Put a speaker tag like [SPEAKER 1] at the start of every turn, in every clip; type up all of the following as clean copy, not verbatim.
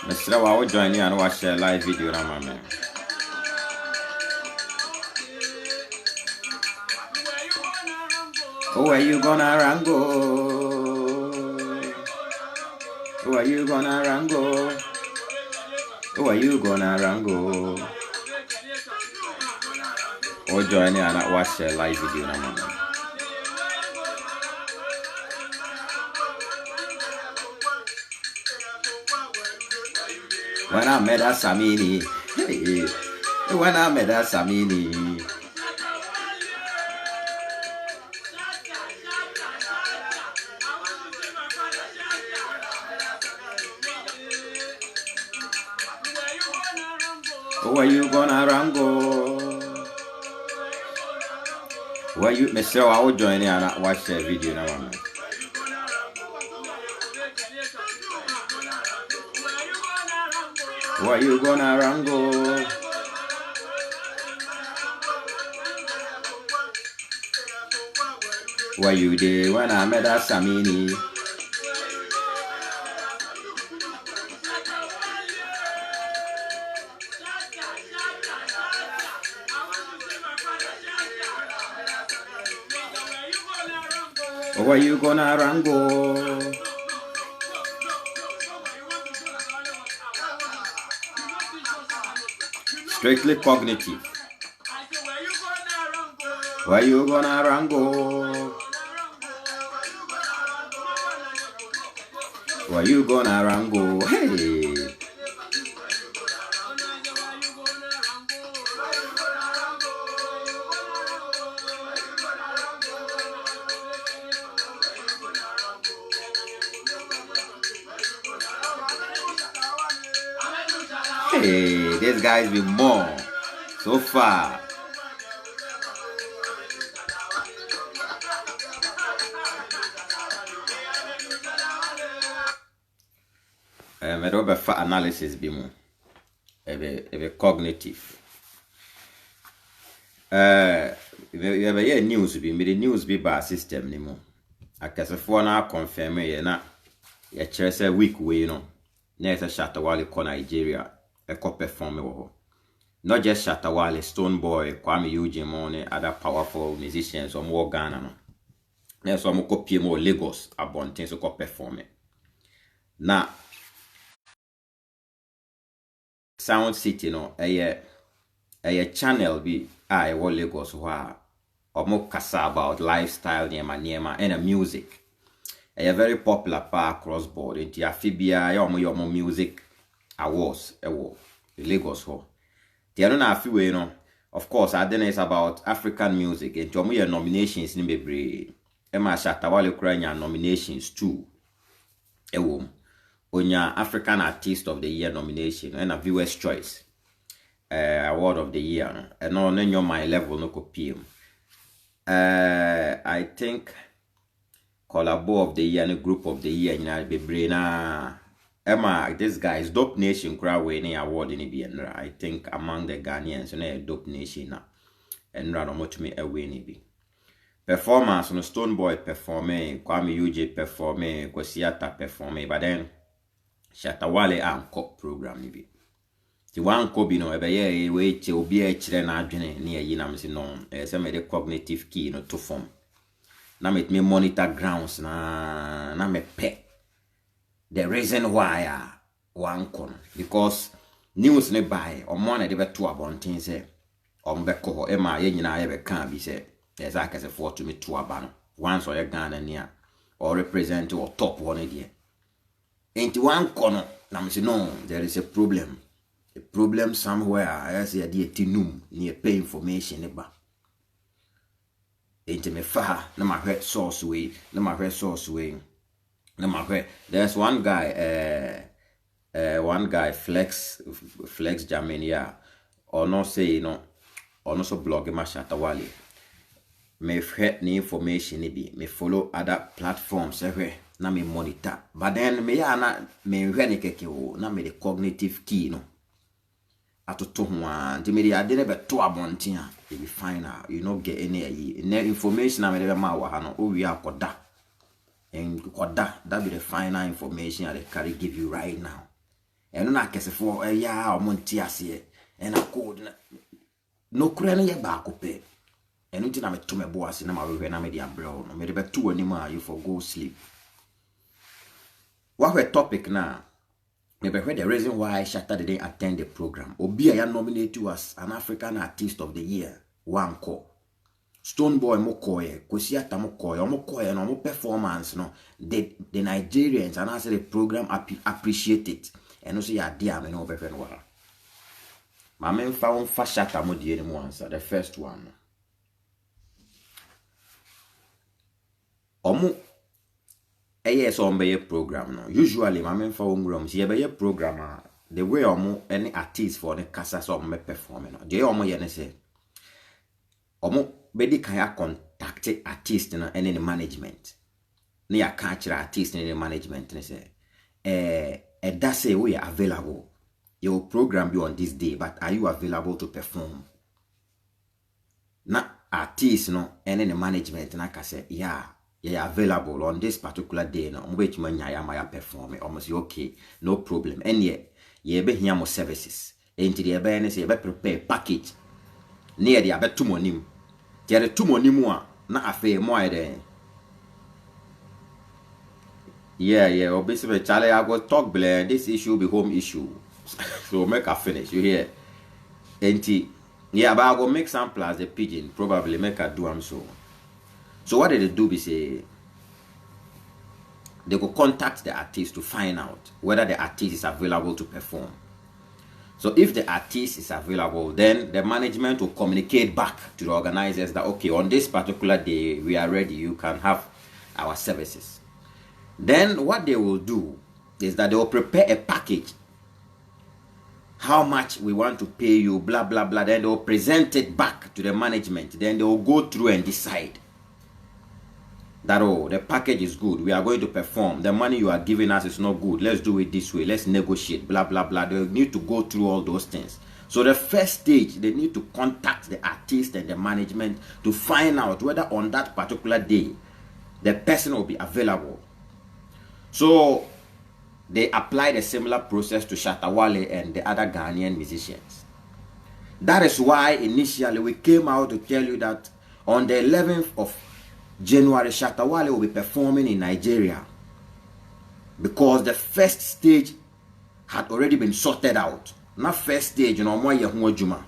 [SPEAKER 1] Mr. Wow join you and watch a live video na mama. Oh, where you gonna rango? Oh, where you gonna rango? Oh, where you gonna rango? Oh, join you and watch a live video na mama. When I met a Samini, hey, when I met a Samini. Where you gonna rango? Where you, Mr. I will join you and watch the video now. Where you gonna rango? Where you did when I met a Samini? Where you gonna rango? Strictly cognitive. Where you gonna rango? Where you gonna rango? Hey. Hey, this guy's been more so far. I don't have analysis be more. A cognitive. You have a news be me the news be by system ni mo. Akasefo na confirm ye na ye chere say week we no. Na say Shatawale ko Nigeria e ko perform wo ho. Not just Shatawale, Stone Boy, Kwame Eugene Money, other powerful musicians or more Ghana no. Na so mo ko pie mo Lagos abonten so ko perform. Na Sound City no a channel bi I want Lagos where omo kasa about lifestyle niema and music. A very popular across board into Afibia yomo music awards Lagos ho. The other na afi no, of course I is about African music into omo your nominations ni bebre. Emma Shatawale kura nominations too. Onya African Artist of the Year nomination and a Viewer's Choice Award of the Year. And on your my level no copy. I think Collabo of the Year and Group of the Year in Albebrina. Emma, this guy is Dope Nation crowd winning award in Ibienra. I think among the Ghanaians and a Dope Nation and rather much me a winning. Performance on Stone Boy performing, Kwame UJ performing, Kwesiata performing, but then Shatawale anko program ni bi. Ti wanko bi no ebe ye we che obi e kire na adwene ne yi na mse no se me de cognitive key no to form. Na me monitor grounds na me pe. The reason why wanko no because news ne buy omo na de beto abonten se ombeko ho e ma ye nyina ye be kan bi se there's a case for to me to abano once or ye Ghana near or represent or top one there. Into one corner, now say no, there is a problem somewhere. I say a tinum near pay information about. Into me far, no my head source way, no my head source way, no my head. There's one guy, Flex Jamania, or no say no, or no so blog my Shatawale. Me head ni information be me follow other platforms everywhere. Na me monitor, but then me ya na me hwene keke o na me the cognitive key no atoto ho anti me ade ne beto abonten a e be fine you no get any information na me be ma wa ha no o wi akoda en koda that be the final information I carry give you right now eno na kesefo ya omonti ase ena code no kura no ye ba ko pe eno ti na me to me bo ase na ma we na me di abro no me de beto ani ma you for go sleep. What we topic now? Maybe the reason why Shatta didn't attend the program. Obi ya nominated you as an African Artist of the Year. One call. Stonebwoy Mokoye, Kosiata Mokoye, no performance. No, the Nigerians and I say the program appreciate it. And also ya dear me no befen wala. My men found fast Shatta mo di any answer. The first one. Yes, on be a program no. Usually, my men for rooms, ye be a programmer. The way any artist for the casa so me performing. The ye say. Bedi kaya contact artist na any management. Ni ya catch artist in the management ne say. That say we are available. Your program be on this day, but are you available to perform? Na artist no any management na ka say yeah. Yeah, available on this particular day. No, which man ya perform. Almost okay, no problem. And ye be here more services. Into the be say be prepare package. Near the abe two monim. There two monim na afe more there. Yeah. Obviously, Charlie, I go talk blend. This issue be home issue. So make a finish. You hear? Yeah, but I go make sample as a pigeon. Probably make a do am so. So what did they do? Be say they go contact the artist to find out whether the artist is available to perform. So if the artist is available, then the management will communicate back to the organizers that okay, on this particular day we are ready. You can have our services. Then what they will do is that they will prepare a package. How much we want to pay you, blah blah blah. Then they will present it back to the management. Then they will go through and decide that the package is good, we are going to perform, the money you are giving us is not good, let's do it this way, let's negotiate, blah blah blah. They need to go through all those things. So the first stage, they need to contact the artist and the management to find out whether on that particular day the person will be available. So they applied a similar process to Shatta Wale and the other Ghanaian musicians. That is why initially we came out to tell you that on the 11th of January, Shatta Wale will be performing in Nigeria because the first stage had already been sorted out. Not first stage, juma.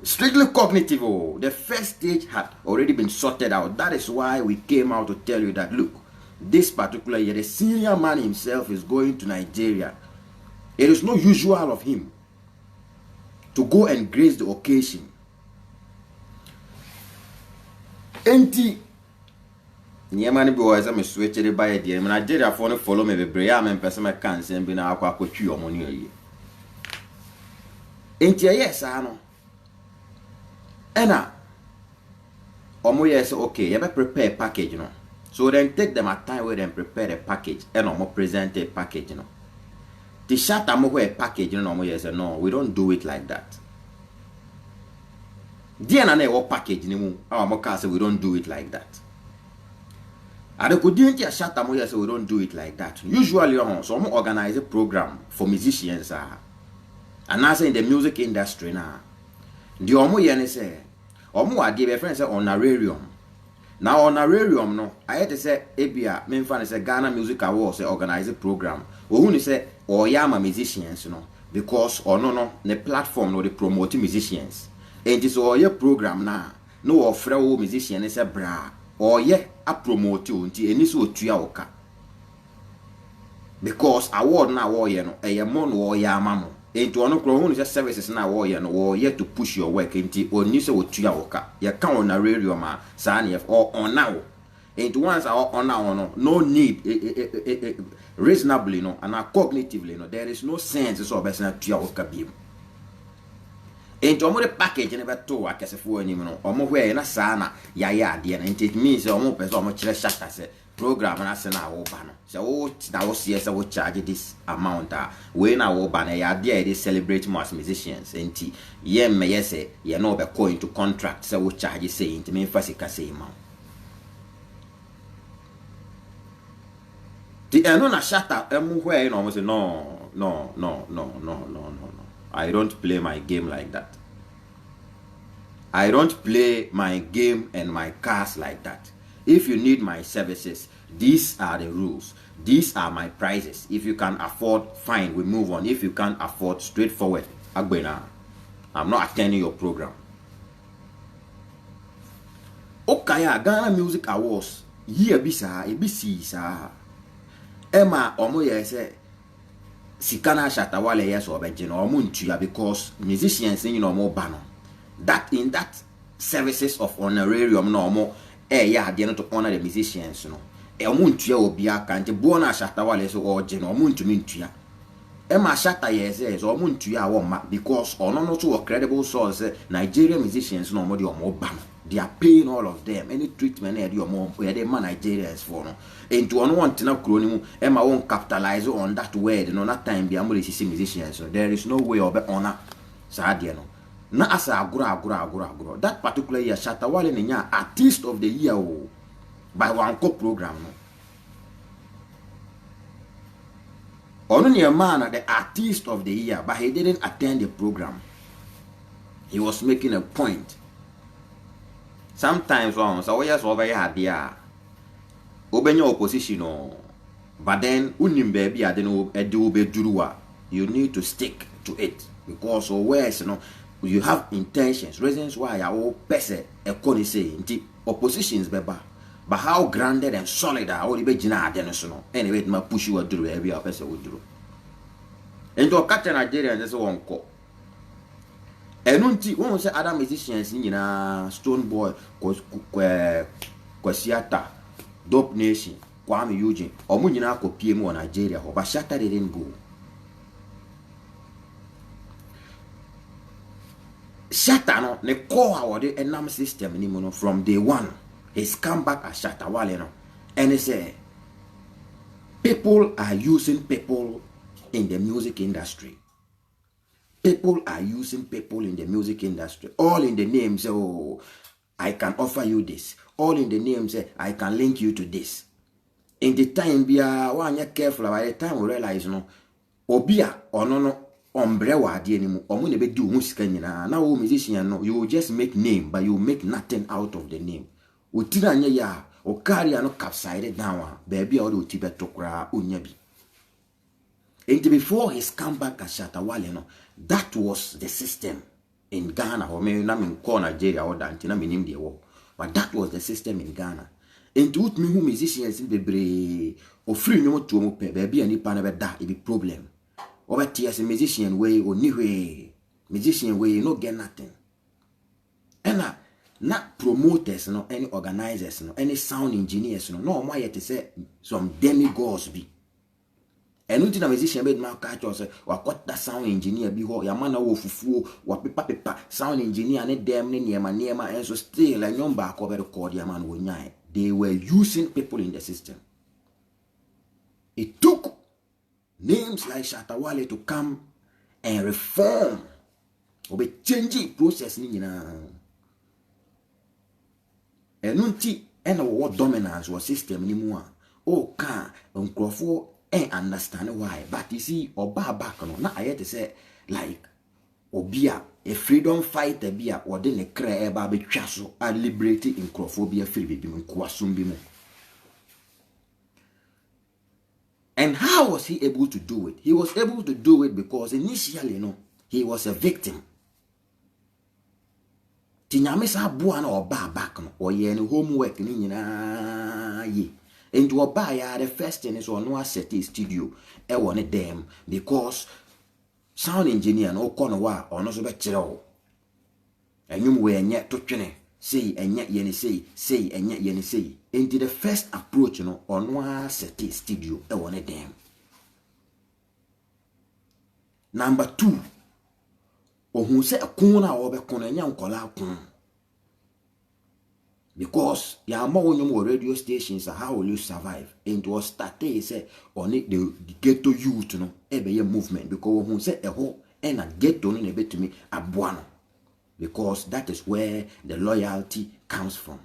[SPEAKER 1] Strictly cognitive, the first stage had already been sorted out. That is why we came out to tell you that, look, this particular year, the senior man himself is going to Nigeria. It is not usual of him to go and grace the occasion. Enti nyema ni bi wo eza me switch de buy de me Nigeria for no follow me bebre ya me pese me kan se bi na akwa akotwi omo ni ayi. Enti yes no. Ena omo yes okay, you be prepare package no. So then take them a time where them prepare the package and omo present a package no. The Shatta mo a package no omo yes no, we don't do it like that. Dear na what package ni mu our moka say we don't do it like that. And could didn't Shatta mo say we don't do it like that. Usually so we organize a program for musicians and I say in the music industry now. The omo ye say omo ade be friend say honorarium. Now honorarium no I had to say ebia me fan say Ghana Music Awards say organize a program. Ohun say oyama musicians no because no the platform no they promote musicians. And this all your program now. No offer musician is a bra or a promote you until any so tuaoka. Because award now warrior no a mon warrior mammo. Into one of the services now warrior no or yet to push your work into or new so tuaoka. You count on a radio ma sani or on now. Into once our on now no need reasonably no and cognitively no there is no sense so best not tuaoka beam. Enti omo the package never to akesefo anim no omo hwe na saa na ya de na it means omo person omo kire Shatta say program na se na wo ba no se wo na wo see say wo charge this amount we na wo ba na ya de dey celebrate most musicians enti ye me ye say ye no be go into contract say wo charge say enti me fa sika say ma The na shatter where you almost say no. I don't play my game like that. I don't play my game and my cars like that. If you need my services, these are the rules. These are my prices. If you can afford, fine, we move on. If you can't afford, straightforward. Agbena, I'm not attending your program. Okaya Ghana Music Awards. Year bisa, ebisi sa. Emma omoye say Sikana Shatawale yes or Bejino or Muntuya because musicians in no more banner. That in that services of honorarium no more yeah they not to honor the musicians no. Muntuya obia can't bona Shatawale so or Geno Muntu Mintuya. Emma Shata yes or Muntuya or because or no to a credible source Nigerian musicians no more or more banner. They are paying all of them. Any treatment they do more where they man Nigerians for no. And to one to not crony, Emma won't capitalize on that word, no that time be able to see musicians. So there is no way of honor. Sadiano. Na asa agura. That particular year, Shatawale Nenya, artist of the year by one program. Only a man the artist of the year, but he didn't attend the program. He was making a point. Sometimes so yes over here there obenye opposition but then unim baby adeno edu beduruwa you need to stick to it because always you have intentions reasons why our person ekoni say nti oppositions beba but how grounded and solid are all be gina adeno so no anyway it ma push you aduru every person would do and to catch Nigeria just one call. Enunti won say other musicians nyina Stone Boy Kwasiata Dope Nation Kwame Eugene omo nyina akopie mu Nigeria ho ba Shatta didn't go. Shatta no ne core award enam system ni mu from day one his comeback at Shatawale no and he say people are using people in the music industry. People are using people in the music industry. All in the name say, oh, I can offer you this. All in the name say, I can link you to this. In the time, be one you careful. By the time we realize, no, obia or no umbrella di anymore. Or when do music now, musician, no, you will just make name, but you make nothing out of the name. Utina ya o carry no capside down, baby, or do Tibet tokra unyabi. And before his comeback at Shatawale, no, that was the system in Ghana. Or maybe not in Nigeria or Dantina, in the war. But that was the system in Ghana. And to me, who musicians in the bre or free no to mo baby and nipa never da it be problem. Over tears a musician way or new way. Musician way, you no get nothing. And not promoters, no, any organizers, no, any sound engineers, no, why yet to say some demigods be. And until a musician made my catch or say, or got that sound engineer be ho, your man of fufu, or paper, sound engineer, and them near my and so still a young back over the cord, your man would nye. They were using people in the system. It took names like Shatawale to come and reform or be changing process. And until what dominance was system anymore. Oh, can uncroft and understand why. But you see, Oba back on now I had to say like Obia, a freedom fighter bia or then a cry about be chasso and liberated in Crophobia free be kwasumbimu. And how was he able to do it? He was able to do it because initially, he was a victim. Tinyamisa buana or back or ye homework ni na ye. Into a buyer, the first thing is on no set studio. I want them because sound engineer no corner wa or no so better. And you were yet to say and yet yen say and yet yen say. Into the first approach, on no set studio. I want them. Number 2. Or who say a corner or be corner young collar. Because ya more radio stations are how will you survive? And was started say on it the ghetto youth ebe movement because who say a whole and a ghetto no ebe to me a buano. Because that is where the loyalty comes from.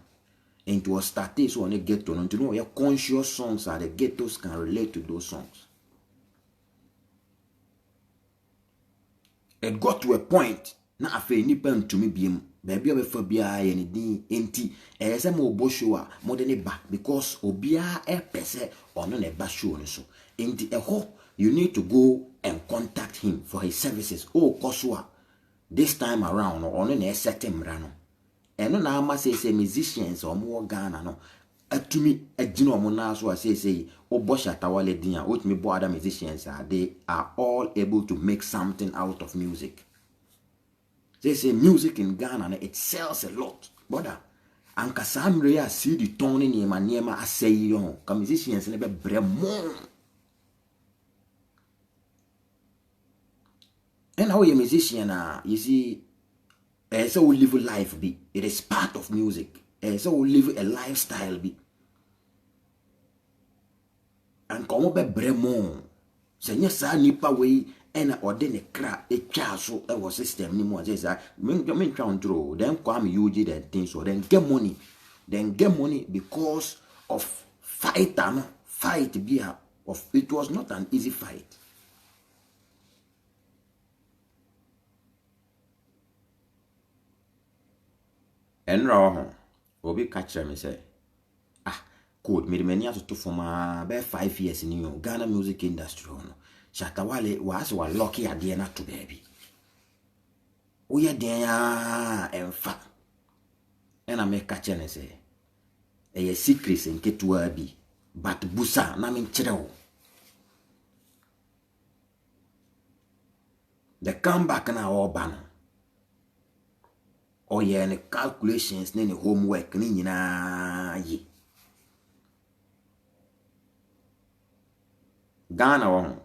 [SPEAKER 1] And it was started so on a ghetto. And you know, your conscious songs are the ghettos can relate to those songs. It got to a point. Na afe nipa ntumi biem. Baby obefa bia ye ne din enti. Ese mo bo show a mo de ne ba because obia pese ono ne ba show no so. Enti eho you need to go and contact him for his services. Oh koswa. This time around ono na esete mra no. Eno na ama say musicians or more Ghana no atumi agino omo na so say obo Shatawale din a otumi bo other musicians they are all able to make something out of music. They say music in Ghana it sells a lot. Brother, anka samre ya see the tone ni niema asay yo. Ka musicians ne be bremo. And how you musician you see so we live a life be. It is part of music. So we live a lifestyle be. And come be bremo. Senya sa nipa we ena ode ne kra etwa so e wo system ni mo say men try on throw then come UG that thing so then get money. Then get money because of fight be of it was not an easy fight. Enra ho obi catch me say code me many to for about 5 years in your Ghana music industry no Shatawale was lucky at the end to baby we are there emfa and I make catch and say a secret in ketua bi but busa na me chire the comeback na all ban. Oh yeah, the calculations, the homework, ye. Ghana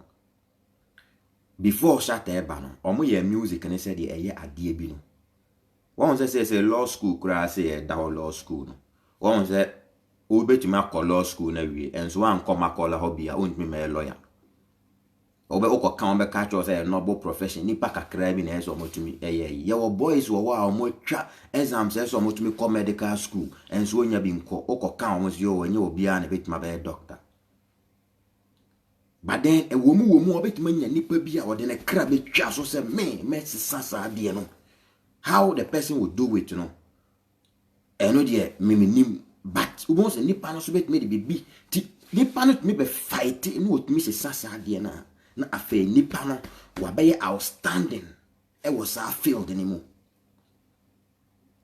[SPEAKER 1] before Shatta Ebano, omo ye music and said ye adie bino. One say law school cry say down law school no. One say obe to make law school na we and so one come call hobby I won't be my lawyer. Obe oko kan be catch us a noble profession nipa kakra bi na eso motumi your boys wo wa omo twa exams eso motumi come medical school and so onya bi nko oko kan omo yo onye obi a na betima be doctor but then e womu obetima nya nipa bi a ode ne kra be twa so say me sasa de no how the person will do it eno de nim but we want nipa no so betima de bi ti nipa no me be fight no otumi sasa de na na afe nipa no wabaye outstanding e was our field anymore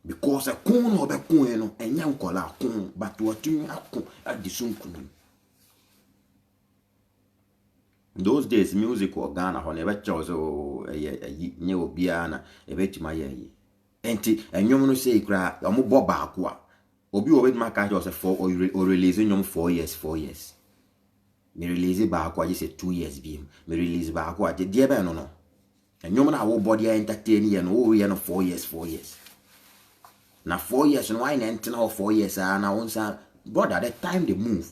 [SPEAKER 1] because a kun no be kun no enya nkola kun but what you akun adisun kun. Those days music or Ghana ho never chose nye obia na ebetima ye enti enyom no say kra omo bo ba akwa obi obedima ka just for or release nyom 4 years me release back what you say 2 years beam. Me release back what the dear no. And you na our body entertain you no we no 4 years. Now 4 years no why now 4 years na once brother at the time they move.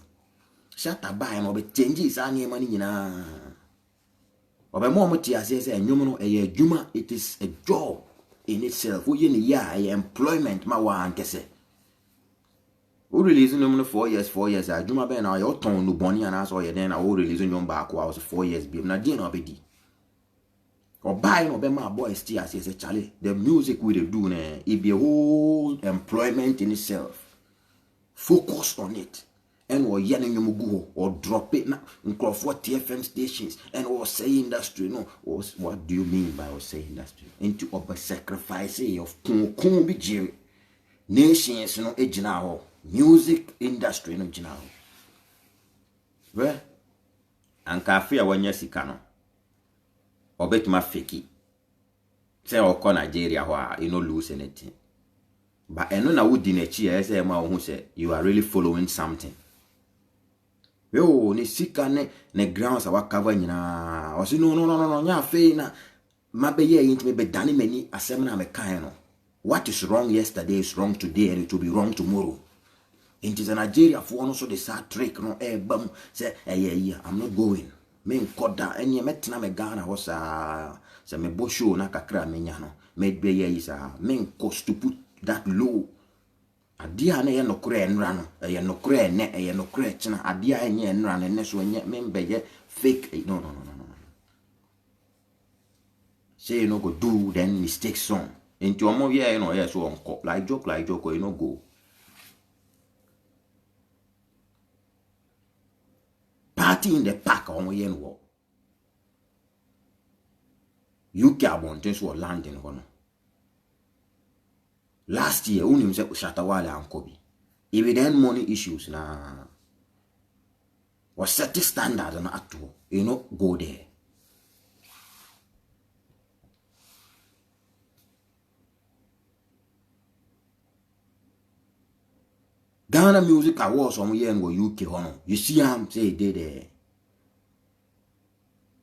[SPEAKER 1] Shatta buy no be changes any money na. Obe mo mo ti ase say nyum no e adwuma it is a job in itself. We ye ya employment ma wa ankese. We releasing them 4 years. I do my best now. Your tongue no bunny and I saw you then. I will releasing them back. I was 4 years. Be na din obedi. Or buy no be my boy still as say Charlie. The music we do ne it be a whole employment in itself. Focus on it. And or yelling you go or drop it now. Crawford TFM stations and or say industry no. What do you mean by or say industry? Into of a sacrifice of kun be Jerry. Nations no ejina music industry no jina ho we anka afia wanya sika no obetima feki say oko Nigeria ho a you no lose anything but eno na wudi na chi e say ma hu say you are really following something yo ni sika ne grounds a wakava nyina o si no nya fe na mabeye yintime be dani mani asem na me kan no what is wrong yesterday is wrong today and it will be wrong tomorrow. It is a Nigeria for one also the sad trick no bam say yeah I'm not going me nkoda enye metina me Ghana was say me bosho na kakra me nya no me be is me nkost to put that low adia na ye nokore enra no ye nokore ne ye nokore china adia enye enra ne so enye membe ye fake no. Say you no go do then mistake song into omo here you know yes so unko like joke you no go party in the park omo here no UK abonten so landing hono last year unim se Shatta Wale ankobi if then money issues na was set the standard na atu you know go there. Ghana Music Awards on here in UK hono. You see him say they there.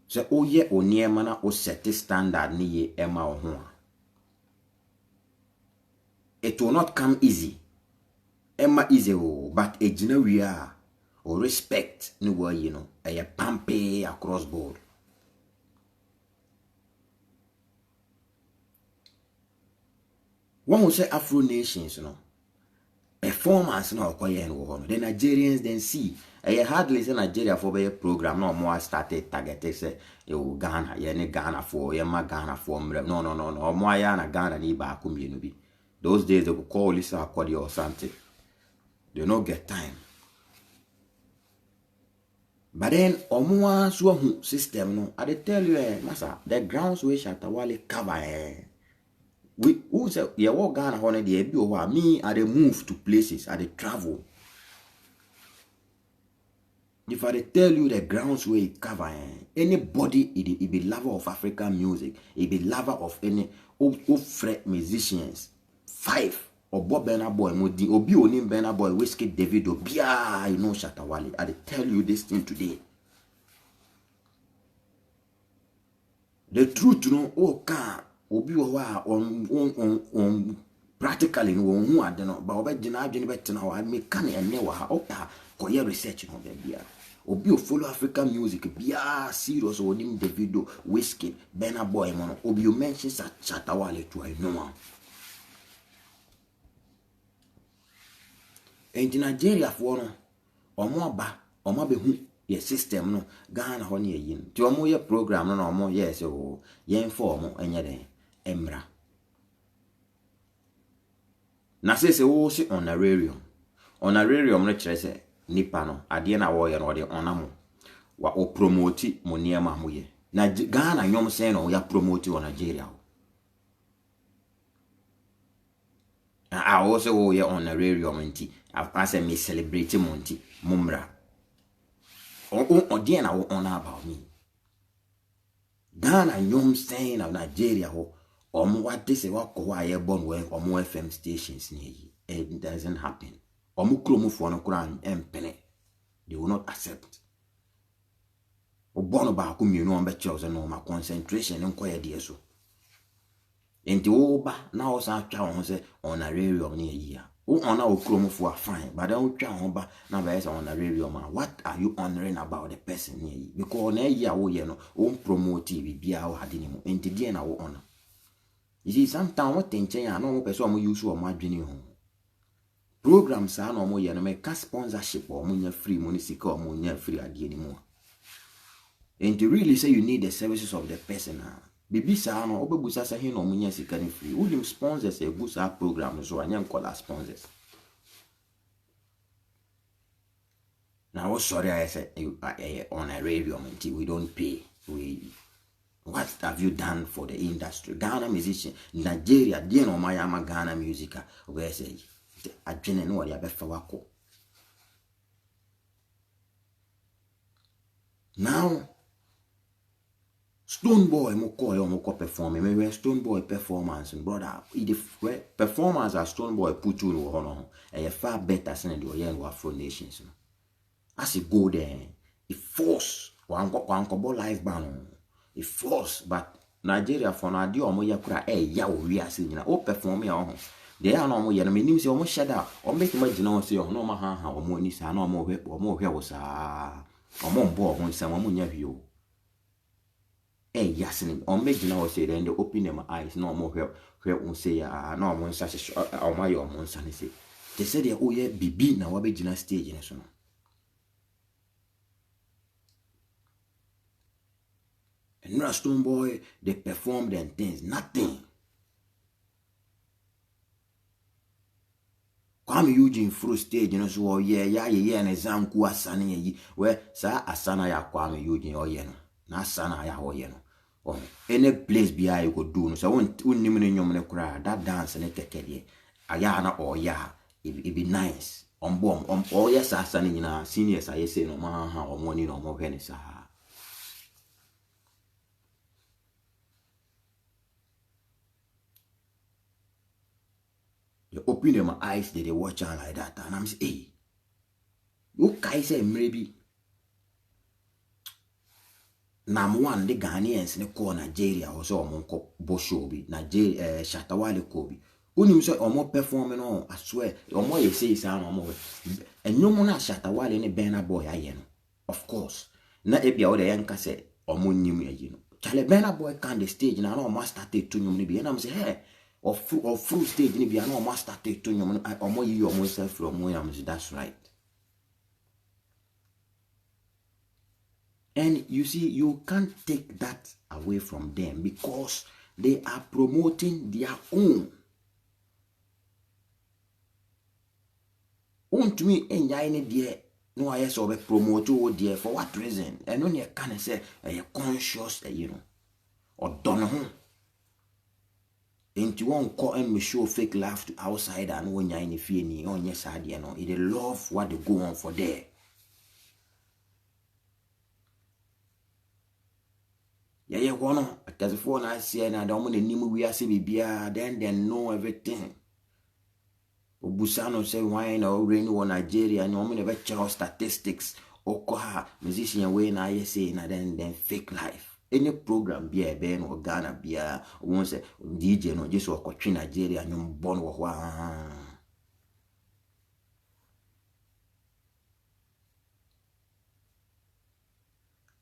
[SPEAKER 1] So oh yeah o niema na o set standard ni ye ema o ho. It will not come easy. Emma easy o but a gina we are or respect ni wo you know a pampe across board. One will say Afro Nations, you know. Performance na okoye no ho no the Nigerians then see hardly say Nigeria for be program no more started target say you Ghana ye ne Ghana for ye ma Ghana for no more ya na Ghana ni ba ko mienu bi those days they go call Lisa Akodi or something they no get time but then omo so hu system no I dey tell you massa the grounds we Shatta Wale cover we who say yeah what Ghana honey there be over me I dey move to places I dey travel if I dey tell you the grounds where it cover anybody it be lover of African music it be lover of any fret musicians 5 or Bob Burna Boy Modi obi onim Burna Boy Whiskey Davido bia you know Shatta Wale I dey tell you this thing today the truth you know can obi wa on practically no hu ade no ba obegina adwene betena wa me kan enne wa ha opa koye research no bia obi o follow African music bia serious onim Davido Whiskey Burna Boy mo obi o mention Shatta Wale to I know en Nigeria for no omo ba omo be hu ye system no Ghana ho ne yin ti omo ye program no omo yes o ye inform enye den emra na se wo si honorarium no kire se nipa no ade na wo ye no de onamo wa o promote mo niema mo ye na Ghana nyom se no ya promote o Nigeria wo se wo ye honorarium nti afase me celebrate mo nti mumra o de na wo on about me Ghana nyom se na Nigeria ho what they say what ye born when FM stations near you. It doesn't happen. Kromu for no crown and penny. They will not accept. Born about whom you know on betches and no my concentration and quiet dear so. And the oba now sa chow say honorarium near year. Oh honor Kromu for fine, but don't chow ba now there's honorarium. What are you honoring about the person near you? Because near year oh you know won't promote TV be our hadinimo and the DNA honor. You see, sometimes what thing change, I know person use or my dream home. Programs are no more, you know, make sponsorship or money free, money sick or money free anymore. And to really say you need the services of the person, Bibi sa no, obebusa sa hin or money sick and free. Who them sponsors a busa program so I am call as sponsors. Now, sorry, I said on a radio, we don't pay. What have you done for the industry? Ghana musician, Nigeria, dear no my Ghana music, where say I didn't know what you better wako. Now, Stone Boy moko perform. Maybe Stone Boy performance and brother, if performance as Stone Boy put you no hono, a far better than the Oyen Afro Nations. As you go there, it force one live band. It force but Nigeria for na di omo ya kura ya o wi ase nyina o perform ya ho de ya na omo ya na menim se omo sheda o make ma gina o se o no ma ha omo ni sa na omo hwe wo sa omo mbo omo nsa omo nya hwe o ya se ni o make gina o se then they open them eyes na omo hwe o se ya na omo nsa hye omo ya omo nsa ni se They said oh yeah bibi na wabe jina stage ne so no. And no Stonebwoy, they performed and things, nothing. Kwame Eugene through stage, you know, so oh yeah, and exam ku asana ye. Where sa asana ya Kwame Eugene oh yeah no. Na asana ya oh yeah no. Oh, any place be you go do no. So when nimene nyom ne kura that dance ne keke die. Aya na oh yeah, it be nice. Oh yes asana nyina seniors aye say no ma ha o money no mo hwe sa. They open my eyes, they watch her like that. And I'm saying, hey, you guys say maybe. Nam one the Ghanaians ne call Nigeria or so monko Boshobi, Nigeria, Shatawale Kobi. Unim so omo performing on, I swear, omo you say sound omo. And no more Shatawale ne Bena boy ayeno. Of course. Na ebia o de yanka say omo nim ye no. Chale Bena boy can the stage na no master take to nyum ni bi. And I'm say, hey, or full stage ni bi no master take to nyum omo you omo self from omo. That's right. And you see, you can't take that away from them because they are promoting their own. To me, any dear, no, I saw a promote dear for what reason? And only I can say a conscious, you know, or don't know. And you won't call and show fake laugh to outside and when you're in the feeling, on your side, you know, they love what they go on for there. Yeah, one because before I see and I don't want to name we are bibia, then they know everything. Obusano say wine or rain or Nigeria, and woman never check statistics or koha musician way na say na then fake life. Any program be a Ben or Ghana be a won't say DJ no just or Nigeria and you born wa.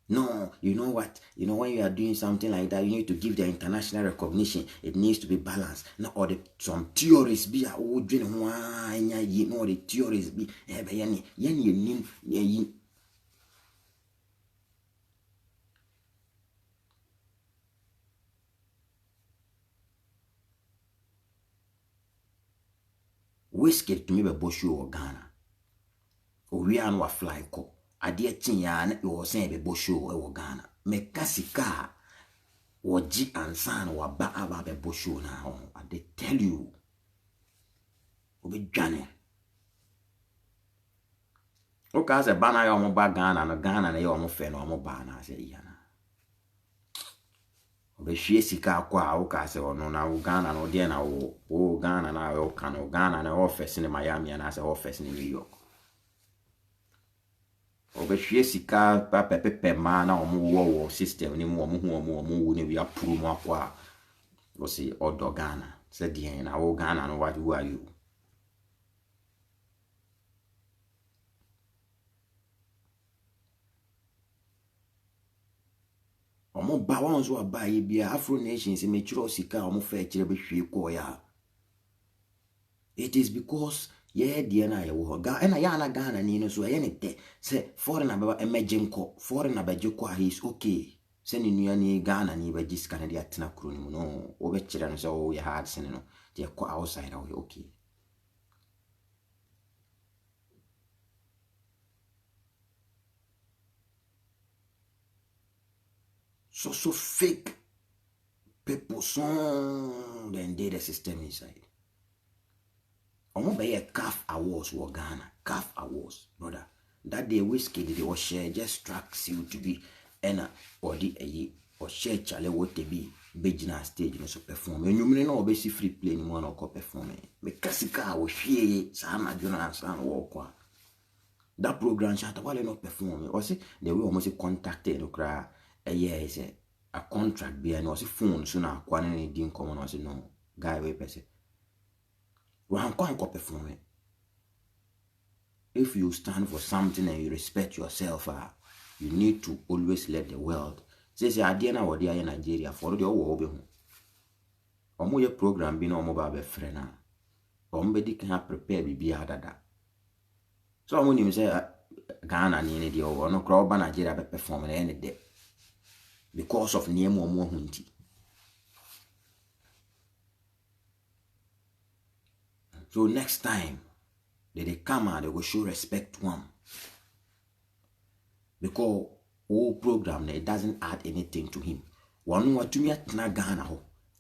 [SPEAKER 1] No, you know what? You know, when you are doing something like that, you need to give the international recognition. It needs to be balanced. Now, or some theories be a old you know the theories be whiskey to me be Bosho or Ghana. Or we are no fly co. I dear Chinyan or say be Bosho or Ghana. Me kasika. Or G and San or Ba be Bosho now. And they tell you. Obi Johnny. Okay, as a banner on my Ghana and a Ghana and a young fan on my banner, I say, Yana. Obi Sika qua, okay, say, or no, now Ghana or Diana or Ghana and I can or Ghana and office in Miami and as an office in New York. Obi Sika, Papa Pepe Mana or more system, any more when we are poor more qua. Go see, or Ghana, said Diana, or Ghana, and what who are you? Omo ba wan so aba ye bia Afro Nations me chiro sika omo fa chire be hwe ko ya. It is because ye de na ye wo ga na ya na Ghana ni no so ye ne te se foreigner baba emerging ko foreigner ba jiko he is okay se ni nua ni Ghana ni ba jis kana de atena kro ni no wo be chire no so ye hard se no de ko outside o okay. So fake people so then they the system inside. Omo be a CAF awards wo Ghana. CAF awards, brother. That day whiskey they was share just tracks you to be ena or the a or share chale what te be bejina stage no so perform. You mean no be free play ni mo na ko perform. Me kasika wo hwie sa na jona san wo kwa. That program Shatawale not perform. Or say the way almost contacted no cry a year is a contract be and was a phone sooner quantity didn't come on was no guy way person. One can't perform it. If you stand for something and you respect yourself, you need to always let the world say I didn't know in Nigeria for the whole omo your program be no mobile friend. Ombedi can prepare be dada. So when you say Ghana ni the over no crowd Nigeria be perform any day because of name or more hunti. So next time they come and they will show respect to one. Because whole program it doesn't add anything to him. One what to me at Ghana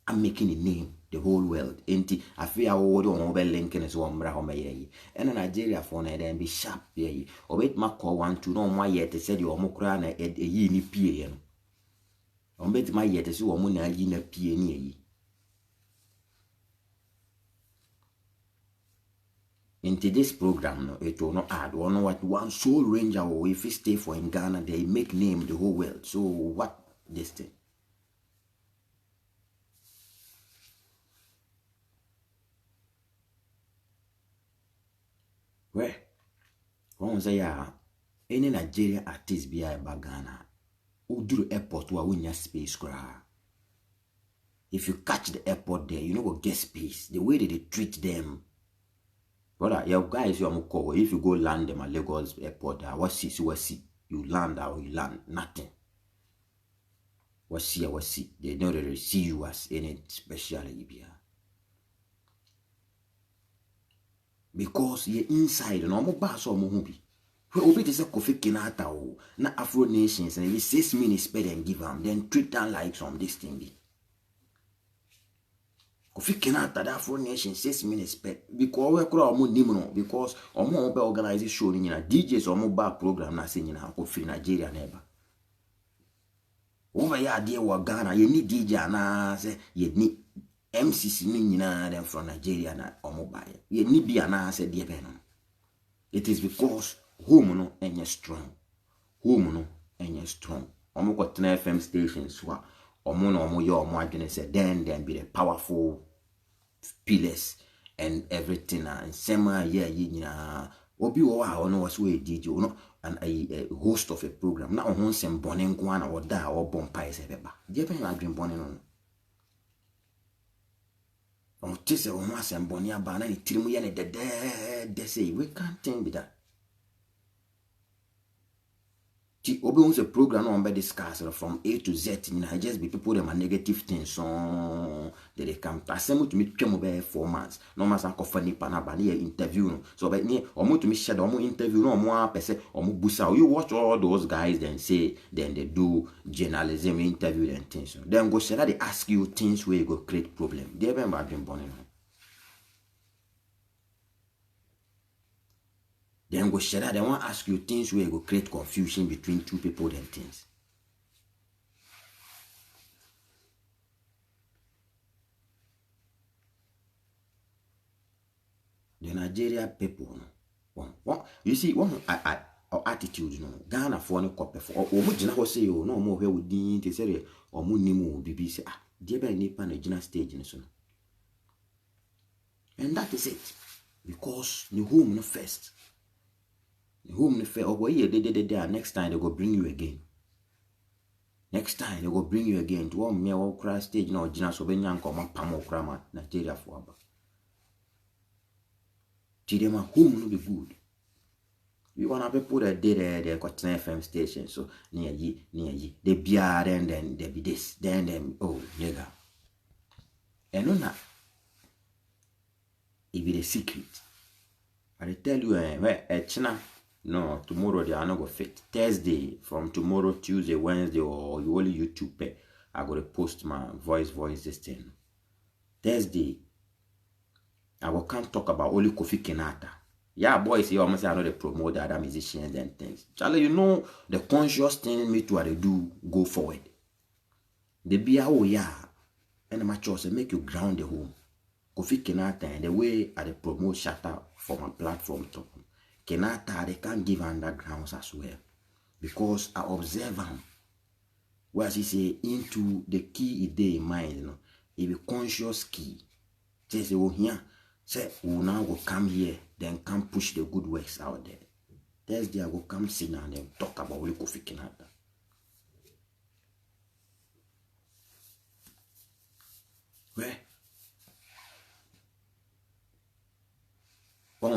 [SPEAKER 1] I'm making a name the whole world. Enti I fear all the mobile link and so on Brahome. And Nigeria for then be sharp ye. Or wait my call 1 to know my yet said your mokrana at a yini pian. Or bet my yet as you muna yina pian. Into this program, no, it will not add one soul ranger or if you stay for in Ghana, they make name the whole world. So what this thing? Where? One say any Nigerian artist be a Ghana who do the airport who win your space cry. If you catch the airport there, you know what get space. The way that they treat them. Brother, your guys you call. If you go land them at Lagos airport, what see, you land or you land nothing. What see, they don't really see you as any special Libya. Because you're inside, no more bass or mohubi. Where obi is a Kofi Kinata o na Afro Nations and you 6 minutes spend and give them, then treat them like some this thing be. Kofi Kinata that Afro Nation 6 minutes spend because we kura omo nimuno because omo obe organize show ni na DJs omo back program na say nyina Kofi Nigeria neba. Over ya dey wa Ghana you need DJ na say you need MCC ni nyina dem from Nigeria na omo buy. You need be na say dey be no. It is because home no enye strong. Home no enye strong. Omo ko tena FM stations wa omo no omo yo omo adwene say then be the powerful pillars and everything and sema yeah nyina obi wo wa ono was we DJ no and a host of a program na ohun sem bone nko na oda o bompa se beba je pen adwen bone no on tise o mo asem bone aba na ni tirimu ye ne de say we can't think with that. Obi wants a program on be discussed from A to Z. Just be people them a negative things so they come. Assemble to meet them over 4 months. No matter how funny panaba near interview. So but near or more to me share or more interview no more person or more busa. You watch all those guys then say then they do journalism interview and things. Then go share they ask you things where you go create problem. They remember been born. Then go share that they want to ask you things where you go create confusion between two people and things. The Nigeria people, you see, one attitude, Ghana for no copy for or much now say, no more where we didn't say, or Munimu, BBC, dear by Nipa Nigeria stage in son. And that is it, because the home no first. Whom the fair or they next time they go bring you again. Next time they go bring you again to one mere crash stage no Gina Sobenyan come pamo crama Nigeria for aba. Chidema whom no be good. We wanna people that did they got an FM station so near ye they be and then they be this then them oh nigga. And no na it be the secret. I tell you where China. No, tomorrow they are not going to fit. Thursday, from tomorrow, Tuesday, Wednesday, or you only YouTube pay, I got to post my voice this thing. Thursday, I will come talk about only Kofi Kinata. Yeah, boys, you almost say I know they promote the other musicians and things. Charlie, you know the conscious thing me to what they do go forward. The be oh yeah, and my choice make you ground the home. Kofi Kinata and the way I they promote shatter for my platform top. Kenata, they can't give undergrounds as well. Because I observe him. Where she say into the key is there in mind, you know. It be conscious key. Say, oh here, say, we now go come here, then come push the good works out there. Thursday I go come sit down and then talk about what Kofi Kinata. Where?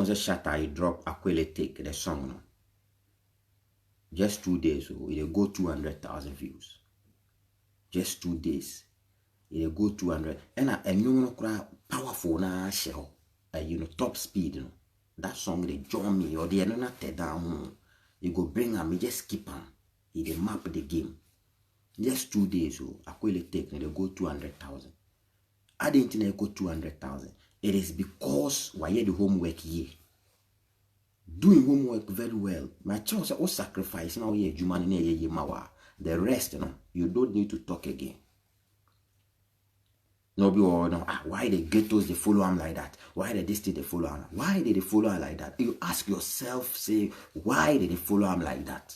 [SPEAKER 1] once a Shatta he drop Aquile Take the song no. Just 2 days, so it'll go 200,000 views. Just 2 days, it'll go 200. And you know, powerful na shell, you know, top speed, you know. That song they join me or they not tear down. You go bring me just skip them. They map the game. Just 2 days, so Aquile Take they go 200,000. I didn't think they go 200,000. It is because why the homework here. Doing homework very well. My child said, oh, sacrifice now, yeah, the rest, you know, you don't need to talk again. No, be all no. Why the ghettos they follow him like that? Why the district they follow him? Why did they follow him like that? You ask yourself, say, why did they follow him like that?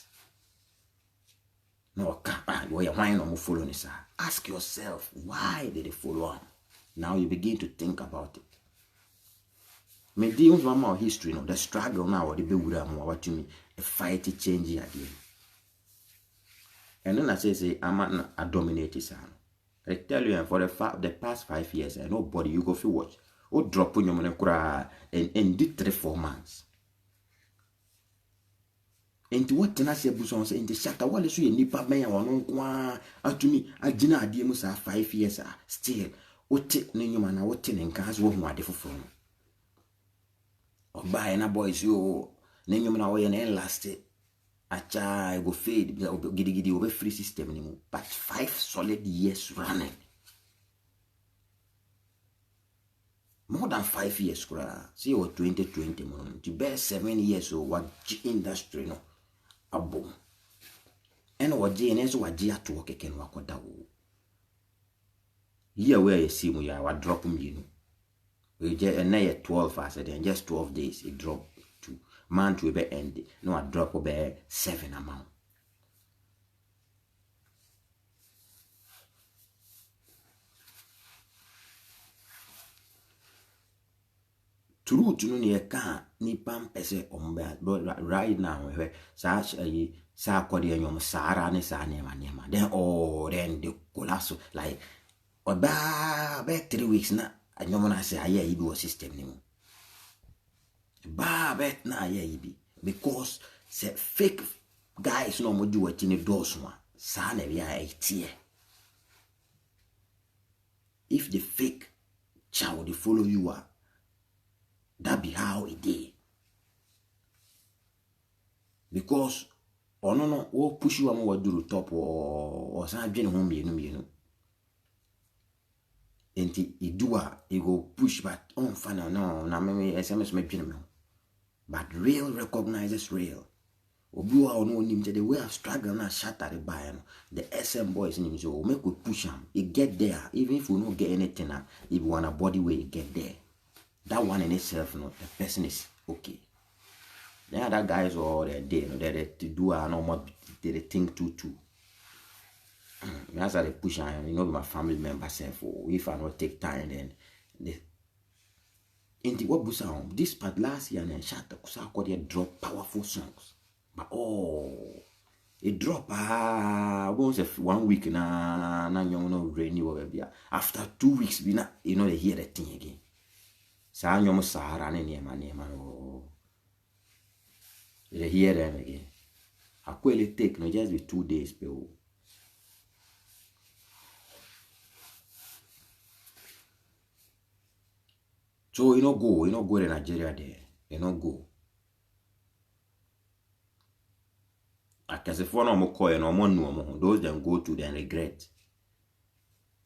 [SPEAKER 1] No, why not follow this? Ask yourself, why did they follow him? Now you begin to think about it. Me deals one more history, no, the struggle now, the baby what you mean, a fight to change again. And then I say, I'm a dominated son. I tell you, for the past 5 years, and nobody you go for watch, or drop on your money cry and did 3-4 months. Into what Tenacia Busons in the Shatta, what is you nipa me or no to me, I didn't idea 5 years still. What take Newman, I would tell in cars what different from. Or buy na boys you name you away and last it. I go fade giddy over free system anymore. But 5 solid years running. More than 5 years, see what 2020 man. To bear 7 years or what industry no a boom. And what JNS what G at work can work on that. Here where you see me, I would drop you know. We just another 12 I said, and just 12 days it dropped to month will be end. No, I drop over 7 amount. True to know you can't ni pam pese but right now we such a sakodi and your Sara ne sa nema. Then then the colasso like about 3 weeks now. And you want to say, I hear system anymore. Bet na be because the fake guys no more do what in the doors one. Son of ya if the fake child they follow you that be how it is. Because no, or push you more do the top or something home you know. And he go push but on final no na me SMS me pin me. But real recognizes real. Obiwa no nim the way of struggle na Shatta the buy the SM boys in him so make we push him. He get there even if we don't get anything if we want a body way get there. That one in itself no the person is okay. The other guys all they they do no more they think too. That's how they push on, you know, my family members say if I not take time, then they into what busa on this part last year and Shatta Kusa drop powerful songs. But it drop once 1 week na you know rainy over there. After 2 weeks, we not you know they hear the thing again. Sa nyomo Sahara nema they hear them again. Aquile Take no just be 2 days people. So you know go to Nigeria there. You know go. I can say for no more call no more. Those then go to then regret.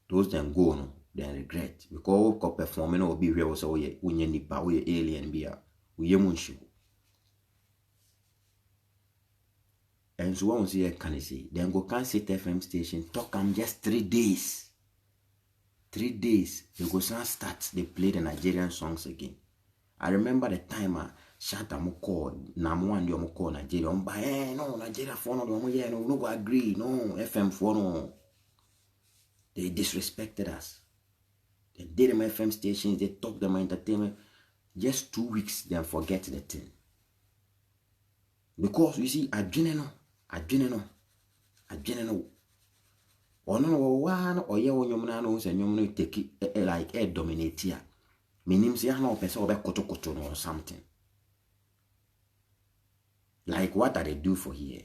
[SPEAKER 1] Those then go no then regret because we performing no be real so we nipa we alien be we munchu. And so one see can say then go can sit FM station talk am just 3 days. 3 days, they go start, they play the Nigerian songs again. I remember the time Shatta mo call, Namu mo call Nigeria. No, Nigeria for no go agree, no, FM for no. They disrespected us. They did them FM stations, they talk them entertainment. Just 2 weeks, they forget the thing. Because you see, adrenal. Or no one or ye on your manos and you take it like a dominate here. Meaning, see, I know person or koto or something. Like what are they do for here?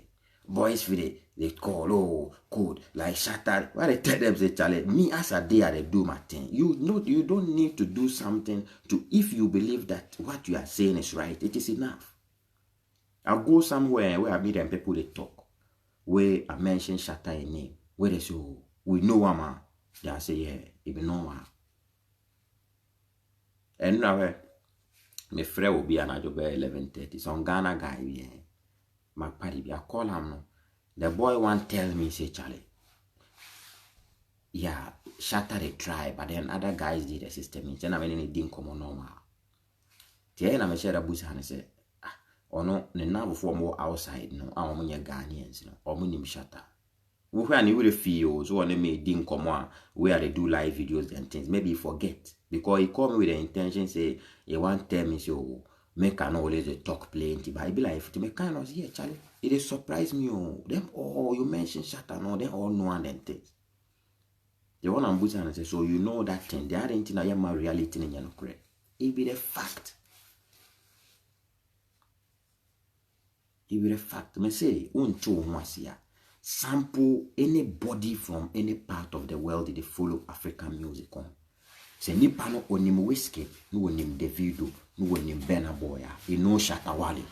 [SPEAKER 1] Boys for they call, oh, code, like shatter. Why they tell them, say, Charlie, me as a day I do my thing. You know, you don't need to do something to, if you believe that what you are saying is right, it is enough. I'll go somewhere where I meet them people they talk, where I mention shatter a name, where they say, oh, we know one man. They say, yeah, even know one. And now, my friend will be an job by 11:30. Some Ghana guy, yeah. My party, I call him. No. The boy one tell me, say, Charlie, yeah, shatter the tribe, but then other guys did the system. Then I mean, it didn't come on normal. Then I share a bush and say, or no, the now before more outside, no, I'm on your Ghanaians, no, or monim shatter. When you will feel so when they may didn't come on where they do live videos and things, maybe forget because he called me with the intention, say, you want tell me, so make an always a talk plenty, but I be like, to make kind of, yeah, Charlie, it is surprise me, oh, them all you mentioned shatter, no, they all know and them things. The one I'm putting and say, so you know that thing, the other thing I am my reality in your correct. It be the fact. It be the fact. Me say, sample anybody from any part of the world that they follow African music on. Say nipa no onim Wizkid, no onim Davido, no onim Burna Boy, you know Shatta Wale.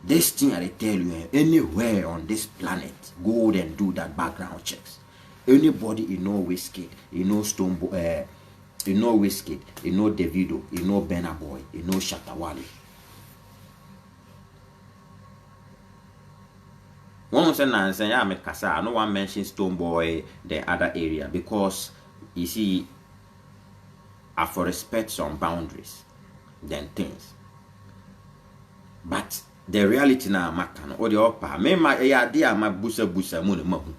[SPEAKER 1] This thing I tell you, anywhere on this planet, go and do that background checks. Anybody you know Wizkid, you know you know Wizkid, you know Davido, you know Burna Boy, you know Shatta Wale. One say na say ya me kasa, I no one mention Stonebwoy the other area because you see I for respect some boundaries than things. But the reality na makano or the upper me my idea my busa mo ne mahu.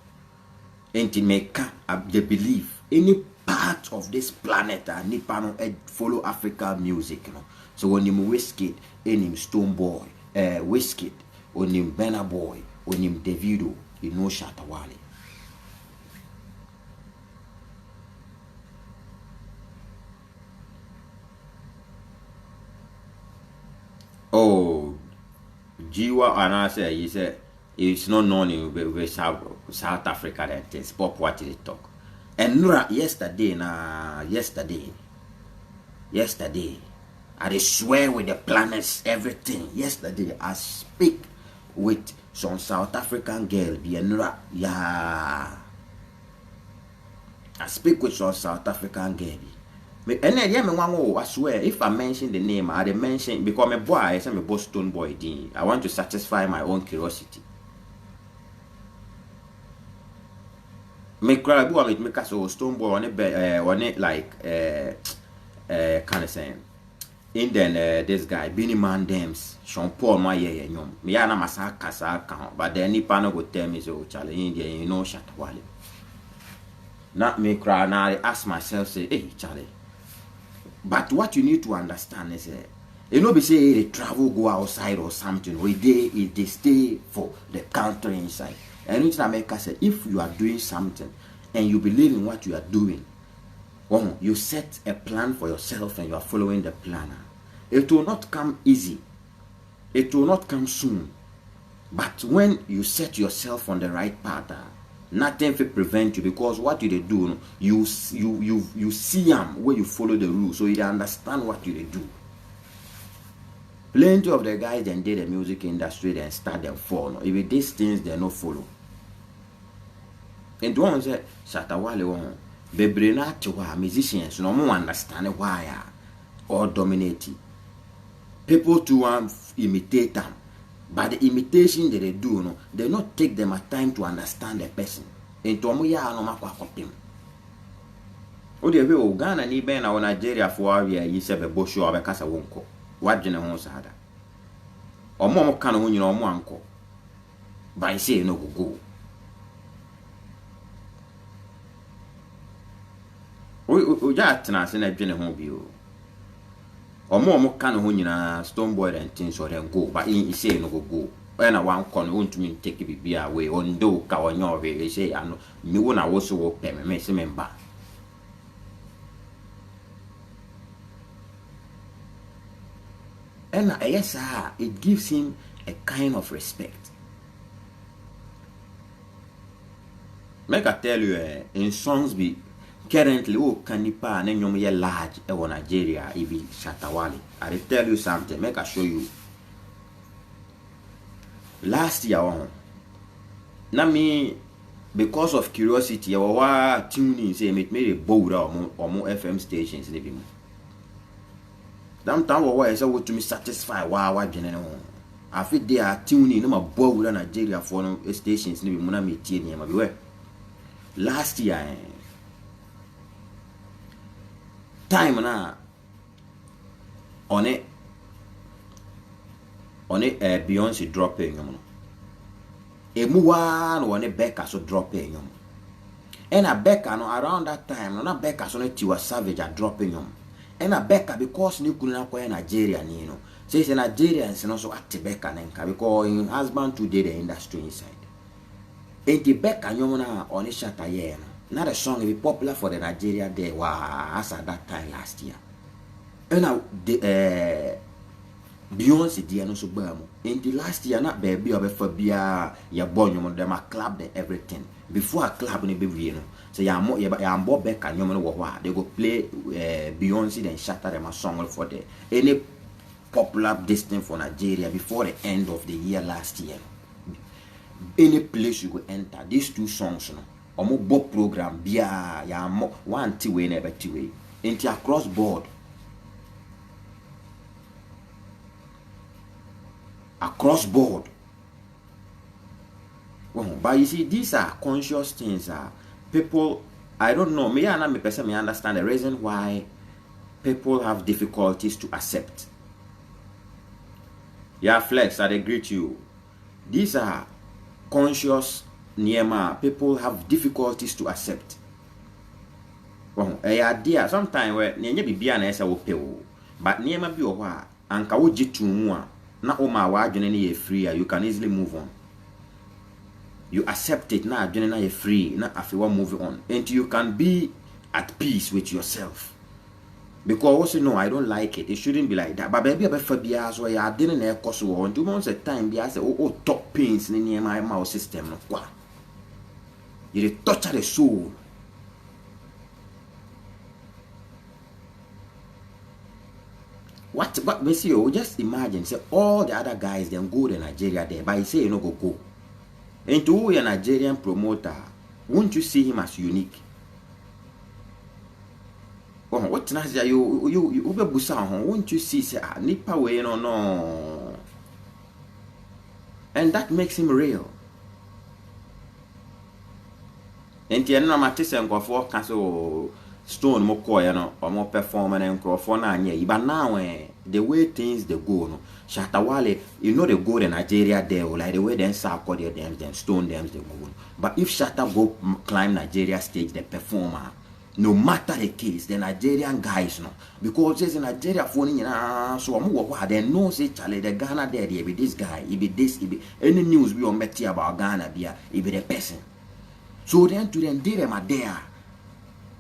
[SPEAKER 1] Enti meka they believe any part of this planet nipa no follow African music, you know. So when you Wizkid, him Stonebwoy, Wizkid, when him Burna Boy, when him Davido, you know Shatta Wale. Oh, Jiwa and I say he said it's not known in South Africa that it's pop what they talk. And yesterday, I swear with the planets, everything. Yesterday, I speak with some South African girl, yeah. I speak with some South African girl. And then, I swear, if I mention the name, I mention because my boy, I say my boss Stonebwoy. I want to satisfy my own curiosity. Me cry, boy, me cast Stonebwoy on it like kind of saying. In then this guy Benny Man Dems, Sean Paul my yeah nyom. Me ya na masaka sa ka, but then nipa no go tell me so Charlie in there you know Shatta Wale. Not me cry now. I ask myself say, hey Charlie. But what you need to understand is you know, be say they travel, go outside or something, or they stay for the country inside. And in America said, if you are doing something and you believe in what you are doing, you set a plan for yourself and you are following the plan. It will not come easy. It will not come soon. But when you set yourself on the right path, nothing will prevent you because what you do, you see them where you follow the rules, so you understand what you do. Plenty of the guys then did the music industry then start them fall. If these things they no follow. And one say Shatta Wale bebrena tiwa musicians no more understand why or dominating. People to imitate them. But the imitation that they do, no, they not take them a time to understand the person. And to me, I no matter them. Oh, the way Ghana ni ben na Nigeria for area yi se be bosho abekasa wonko. What jene ho sada. Omo mo kan ho nyina omo anko. By say no go. O ja tena se na dwene ho bi o. Omo kan ho nyina Stonebwoy and things or then go, but he say no go. When I want to want to take it away on do ka onyo we say ano me wona wo so wo pe me se member. And yes, it gives him a kind of respect. Make I tell you, in songs be currently, can you pa na nyom ye large in Nigeria, it be Shatta Wale. I tell you something, make I show you. Last year, na me, because of curiosity, I was tuning, say, it made a bold or more FM stations in the bin. That time I said, to me satisfy why general. I feel they are tuning, no more bold in Nigeria for no stations in the bin, me tea everywhere. Last year, time na on it Beyonce dropping one on a Becca so dropping and a Becca no around that time no Becca so it was Savage are dropping and a Becca because you couldn't acquire Nigeria says a Nigerians and also at Becca because in husband today the industry inside. And the Becca Yomona on a Shatta not a song be popular for the Nigeria there was at that time last year. And now the Beyonce dear no so bamo. In the last year not baby or before beer ya born them a club and everything. Before a club in baby so ya more Becca Yomona they go play Beyonce and Shatta them a song for the any popular destiny for Nigeria before the end of the year last year. Any place you go enter, these two songs, omo book program, bia ya mo one way never way. Into across board. Across board. Well, but you see, these are conscious things. People, I don't know, me and me person may understand the reason why people have difficulties to accept. Yeah, Flex, I agree with you. These are conscious Niema people have difficulties to accept. Well, idea sometimes where Nanya be an esa will pay, but Niema be or and Kawoji to mua, not Oma wagon free, you can easily move on. You accept it now, generally free, not if you want to move on, and you can be at peace with yourself. Because also no, I don't like it. It shouldn't be like that. But baby, I for bias where I didn't have cost one 2 months at time. Be I say, oh, top pains in my mouth system. No, what? You torture the soul. What we see? You just imagine. Say all the other guys them go to Nigeria there, but he say you no go. And to a Nigerian promoter, won't you see him as unique? Oh, what Nasia you busa won't you see say nipa way no. And that makes him real. And the no matches and go for cancel stone mo koy no or more performance and for na nye. But now the way things they go no Shatta Wale, you know they go to Nigeria there like the way them circle them stone them they go. But if Shatta go climb Nigeria stage the performer. No matter the case, the Nigerian guys no, because there's a Nigeria phone so they know say Charlie the Ghana there, be this guy, he be this, he be any news we on met about Ghana be he be the person. So then to them they them are there.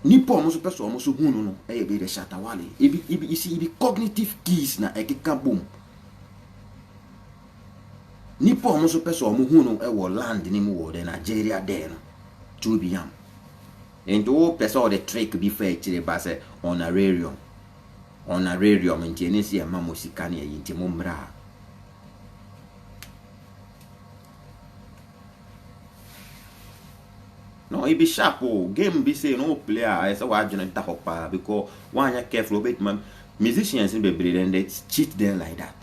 [SPEAKER 1] Nipo almost person almost no, be the Shatta Wale. You see, be cognitive keys na ekika boom. Nipo almost person almost no land ni mo the Nigeria there no, to be yam. And to person the trick before the base honorarium in Tennessee and Mamosikani in Timumra. No, it be sharp. Game be say no player. I saw what John Tahopa because one ya careful bit man. Musicians in the breed and they cheat them like that.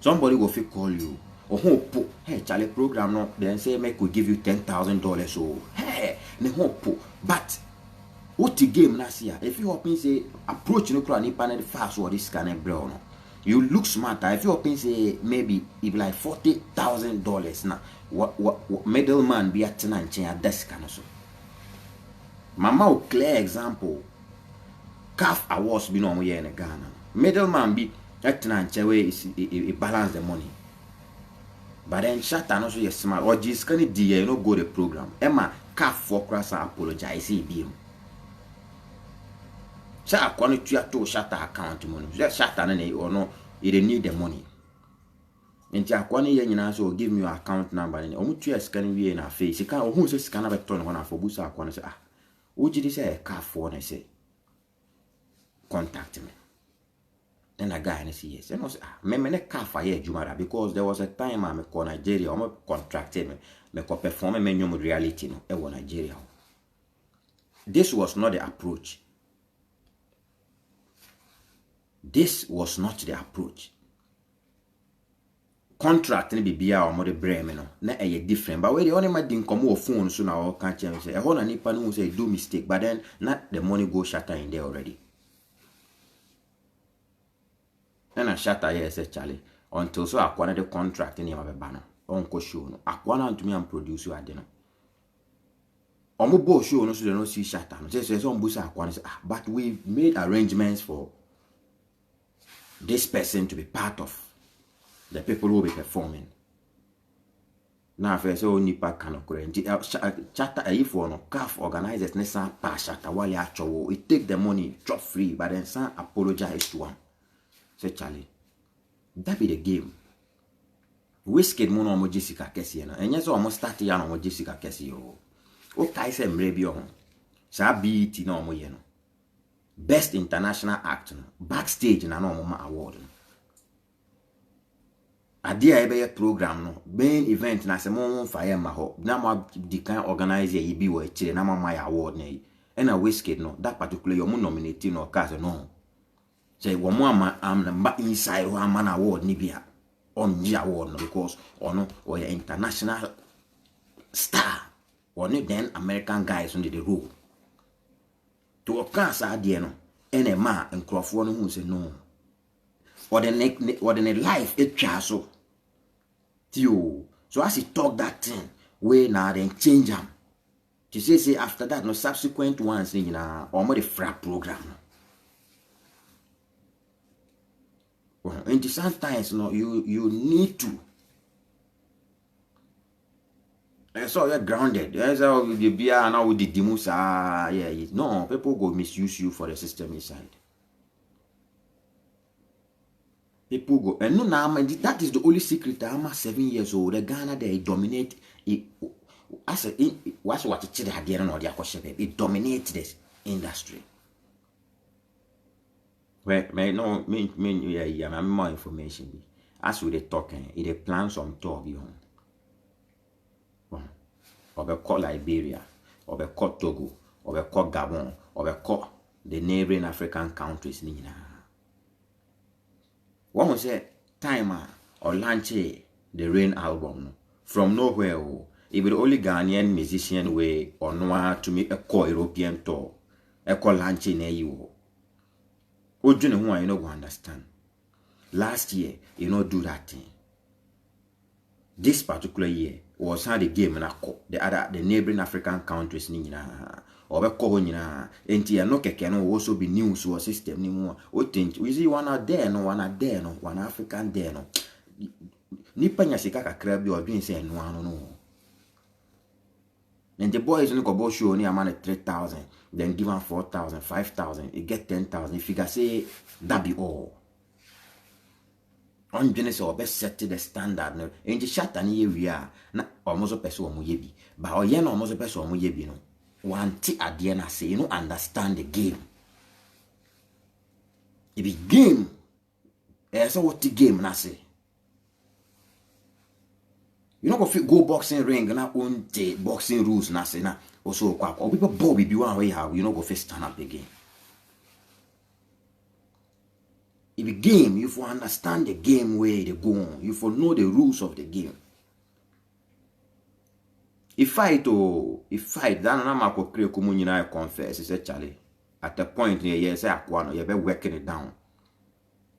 [SPEAKER 1] Somebody will feel call you. Oh, hope, hey, Charlie program no. Then say make we give you $10,000. So hey, ne hope. But what the game last year? If you open say approach no crowd nipa na fast or this kind of bro no. You look smarter. If you open say maybe if like $40,000 now, what middleman be at a desk kind of so. Mama will clear example. CAF awards be no here in Ghana. Middleman be at way is balance the money. But then Shatta also you smart or just can it you no go the program. Emma CAF for cross apologize be. Sa kwani tuya to Shatta account money. Shatta na or no, he need the money. Nti akwa ne ye nyina so give me your account number ne omu tu scan wie na face sika ohu se scan na beto ne na for busa akwa ne say ah ujidi say car for ne say contact me. Then a guy and say yes. And I say me ne car for here jumara because there was a time I call Nigeria or me contracted me ko perform me nyom reality no e wo Nigeria. This was not the approach. This was not the approach. Contract ni bibia o mo de breme no na e different but we the only ma din komo o phone so na o kan chen say e ho na nipa no say do mistake but then not the money go shatter in there already. And a shatter yes Charlie until so akwana the contract ni ma be ba no on ko show no akwana ntumi am produce you ade no omo bo show no so they no see shatter no say so mbusa akwana say but we made arrangements for this person to be part of the people who will be performing. Now, if I say nipa kanokure, chatter if no CAF organizers nessa pass shatter wale actual, it take the money drop free, but then some apologize to him. Say Charlie, that be the game. Whiskey mono omo Jessica kesi na, enye so omo start ya no omo Jessica kesi yo. O kai se mrebi o. Sa BET na omo ye no. Best international act no, backstage na no omo ma award no. Adia ebe program no main event na se mo fire ma ho na mo di kan organize ye bi wo chire na ma ya award na yi e na Wizkid no that particular yo mo nominate no cause no say wo mo ama am na inside ho ama na award ni bia on ji award no because ono o ya international star one then American guys on the rule to cause adie no ene ma nkrofo no hu say no or the life it so so as he talk that thing way now then change them to say after that no subsequent ones you know or more the frap program well and sometimes no you need to so you're grounded there's how you be now with the dimusa yeah no people go misuse you for the system inside. People go and no now that is the only secret. I'm 7 years old. The Ghana they dominate it as a what's what it it dominates this industry. Well, no yeah, I'm more information. As we talking, it plan some tour beyond. Or be call Liberia, or be call Togo, or be call Gabon, or be call the neighboring African countries. One will say time or launch the Rain album from nowhere. If the only Ghanaian musician way or no to make a core European tour, a call launch in you. Ojune who I know go understand. Last year, you know do that thing. This particular year was how the game na the neighboring African countries ni na or be ko nyina enti no keke no also be news or system ni mu o think we see one out there no one African there no nipa nya sika kakra bi odwen say no anu no and the boys no go show ni amana 3,000 then give am 4,000 5,000 it get 10,000 if you can say that be all on Genesis or best set the standard no and the shot and ye we are na almost person omo ye bi but o ye no almost person omo ye bi no one ti adie na say you no understand the game it be game so what the game na say you no go fit go boxing ring na own the boxing rules na say na also kwa or people bow be one way how you no go fit stand up again. If a game, you for understand the game where they go on, you for know the rules of the game. If fight, then I'm a create communion. I confess, he said Charlie. At the point near yes, I want you be working it down.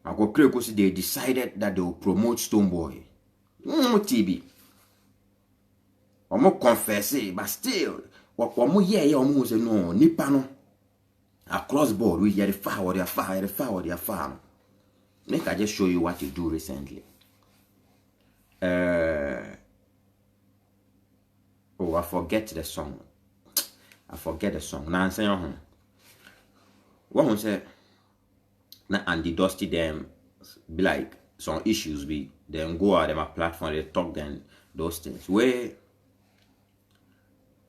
[SPEAKER 1] I go create because they decided that they will promote Stonebwoy. TB. I'm not confess, but still, what one more year, almost no, Nipano. Across board, we hear the fire, the fire. Make I just show you what you do recently. I forget the song. Now I'm saying, what say? Now Andy Dusty them be like some issues be Then go out them a platform, they talk then those things. Where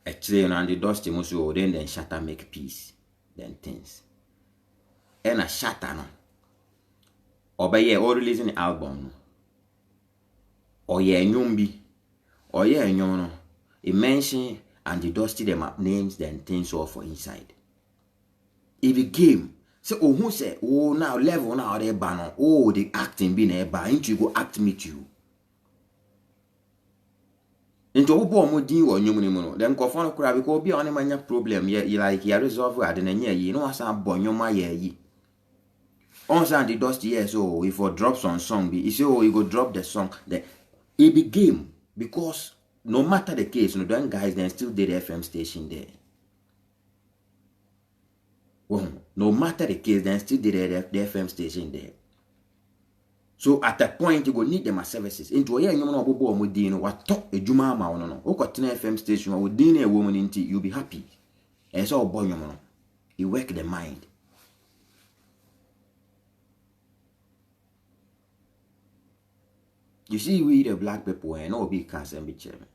[SPEAKER 1] a train and the dusty must go, then shatter make peace. Then things. And a shatter no. Or by or releasing the album no. Or yeah nyumbi. Or yeah no. It mention and the dusty them up names then things all for inside. If a game. So who say, oh now level now they ban oh the acting be nearby, ain't you go act meet you. Into obo mo din wo nwum ni mu no dem kofo no kura because obi on manya problem you like you resolve ade na nya yi no asa bo nwuma ya yi on sand the dust here so if for drop some song be you say oh you go drop the song the it be game because no matter the case them guys then still did the FM station there. Well, no matter the case then still did the FM station there. So at that point you go need them as services. Into a year you know bobo mo din what talk a juma ma no. O ko tena FM station wo din a woman into you be happy. And so boy you know. You work the mind. You see we the black people and no be cancer be chairman.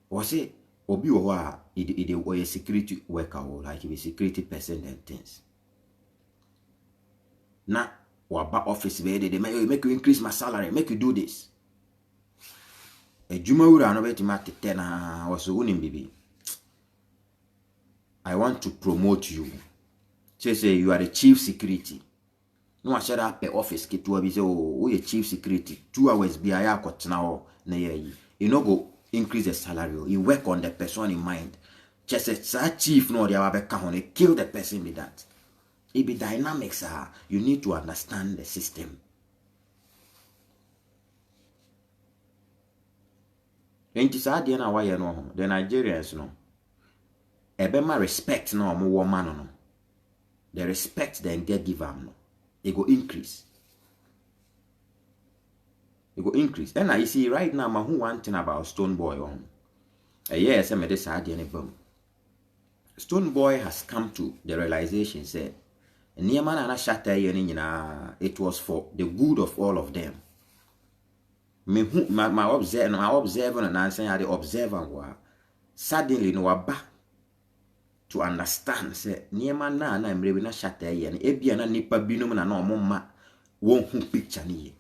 [SPEAKER 1] Was it obi wa it a security worker or like a security person and things. Now waba office where they make you increase my salary, make you do this. A juma ura no beti ma tete na waso unim bibi. I want to promote you. Say you are the chief security. No shut up the office ke to be say oh you chief security 2 hours be aya kwotena ho na ye. You no go increase the salary. You work on the person in mind. Just say chief no dey abeka ho kill the person with that. It be dynamics, you need to understand the system. Enti sa de na why no the Nigerians no ebema respect no mo woman no the respect then get give am no it go increase. It go increase. And I see right now who one thing about Stone Boy on yes I made this idea ne bam. Stone Boy has come to the realization say it was for the good of all of them. My observer and answer had the observer were suddenly no aba to understand say niema na mrewe na shatter ye na ebia na nipa binum na omma won hu picture ni.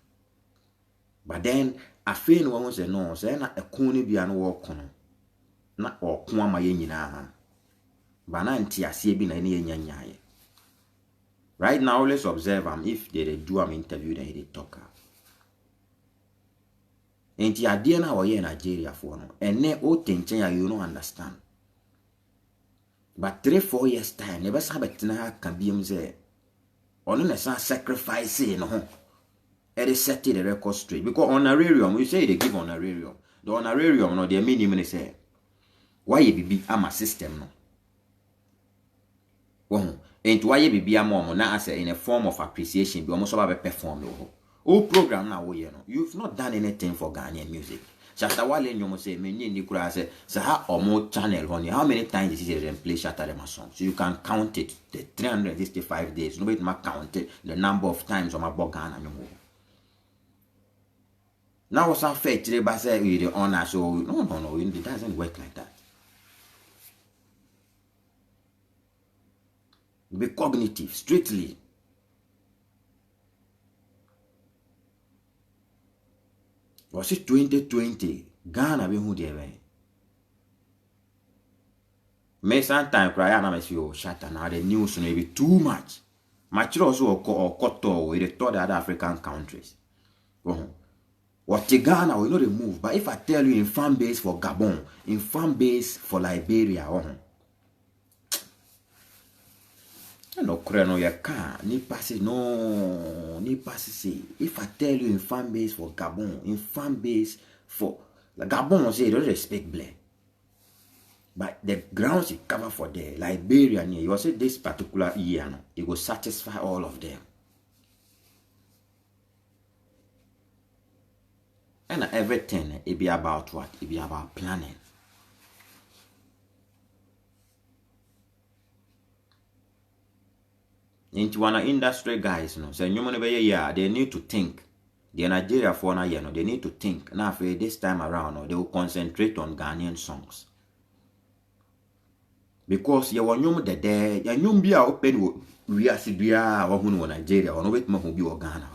[SPEAKER 1] But then afi no won say no say na ekun ni bia no wo kono na okun ama ye nyina ba na nti ase bi na ne ye nyanyaye. Right now, let's observe if they do an interview, then they talk. And the idea now we in Nigeria for no, and then all things you don't understand. But 3-4 years time, never sabbat na can be say, on a sacrifice no. It is set the record straight because honorarium we say they give honorarium. The honorarium no, they minimum say why you be am a system no. Well, and why you be a mom na as in a form of appreciation be almost about perform all program now you know you've not done anything for Ghanaian music. Shatta Wale you say me ni kura say ha omo channel honey how many times this is play Shatta them song so you can count it the 365 days nobody ma count it the number of times on my Ghana no. Now what's our fate today but say we the honor so no it doesn't work like that. Be cognitive, strictly. Was it 2020? Ghana be who they were. May sometimes cry and I see you shatter now the news may be too much. Much also or Koto with the third other African countries. What the Ghana will not remove, but if I tell you in fan base for Gabon, in fan base for Liberia, no creno ya ka ni passes no ni passes. If I tell you in fan base for Gabon, in fan base for Gabon, say they don't respect black. But the grounds it cover for there, Liberia, you say this particular year, no, it will satisfy all of them. And everything it be about what? It be about planning. Into one industry guys, no. So you money be yeah, they need to think. The Nigeria for na they need to think. Now for this time around, they will concentrate on Ghanaian songs. Because you want nyum de ya nyum bi a open wo wiase bia wo hunu wo Nigeria, ono betima ho bi wo Ghana.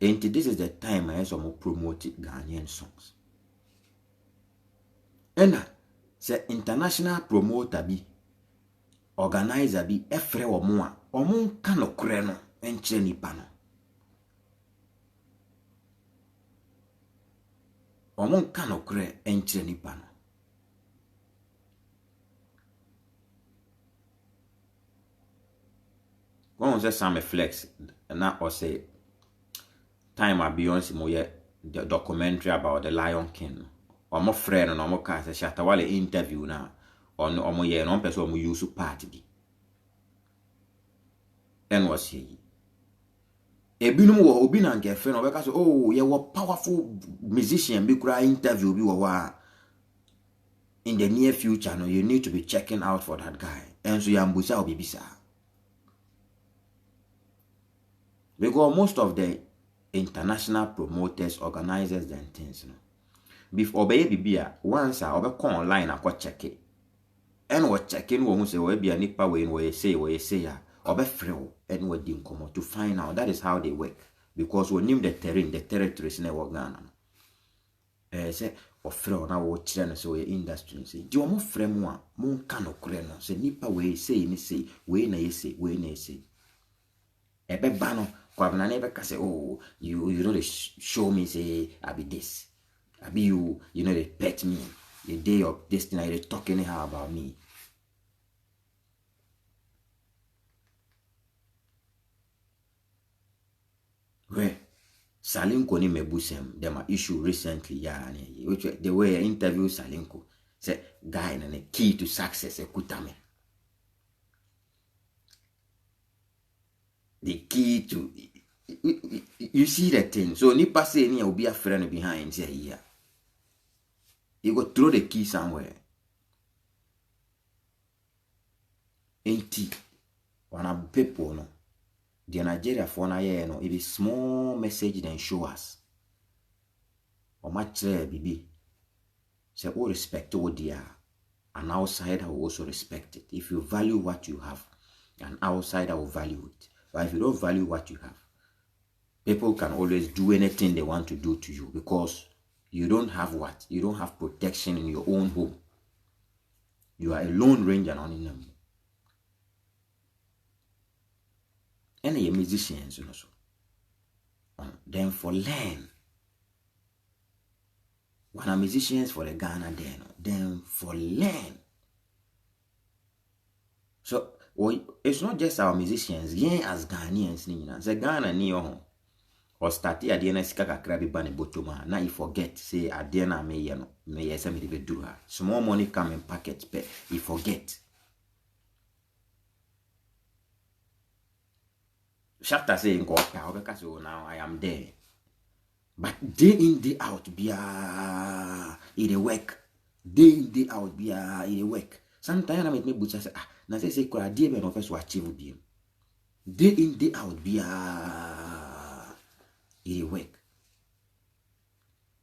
[SPEAKER 1] And this is the time I some promote Ghanaian songs. And say international promoter bi organizer bi efre wo mo a omo nka no kore no enkyere nipa no. Omo nka no kore enkyere nipa no. One say Sam Flex na or say time a Beyonce mo ye the documentary about the Lion King. Omo friend no omo ka say Shatawale interview na on omo ye no person omo use part bi. En was he. Ebinum wo obi na nke friend obeka say oh ye wo powerful musician bi kura interview bi wo wa in the near future no you need to be checking out for that guy. And so yambusa obi bisa. Because most of the international promoters, organizers, and things, you know, before bibia once I obe come online I check it. And what checking won't say we be a nipa where you say ya obe free and we didn't come to find out. That is how they work. Because we name the terrain, the territories in our Ghana. Say or free na wo chire so your industry say do mo free mo a mo kan no kure no say nipa we say ni say we na say we na say ebe ba no kwabna na ebe ka say oh you know they show me say I be this I be you know they pet me the day of this thing they talk anyhow about me. Where Salinko ni mebusem them a issue recently which the way I interview Salinko say guy na the key to success ekutame. The key to you see that thing. So nipa say ni will be a friend behind say here. You go throw the key somewhere. Ain't wana people no. The Nigeria for na ye no it is small message then show us. Or much bibi. Say all respect to dear. An outsider will also respect it. If you value what you have, an outsider will value it. But if you don't value what you have, people can always do anything they want to do to you because you don't have what? You don't have protection in your own home. You are a lone ranger on in them. And you're musicians, you know so. Then for learn. When are musicians for the Ghana then for learn. So it's not just our musicians, yeah, as Ghanaians, ni say Ghana ni or start here the sika kakra bi ba ne botoma na you forget say ade na me ye no me ye say me dey do ha small money come in packet pay you forget. Shatta say nko ka obeka so now I am there. But day in day out bia it work. Day in day out bia it work. Sometimes I make me butcher say na say kwa dey be no first achieve bi. Day in day out bia it work.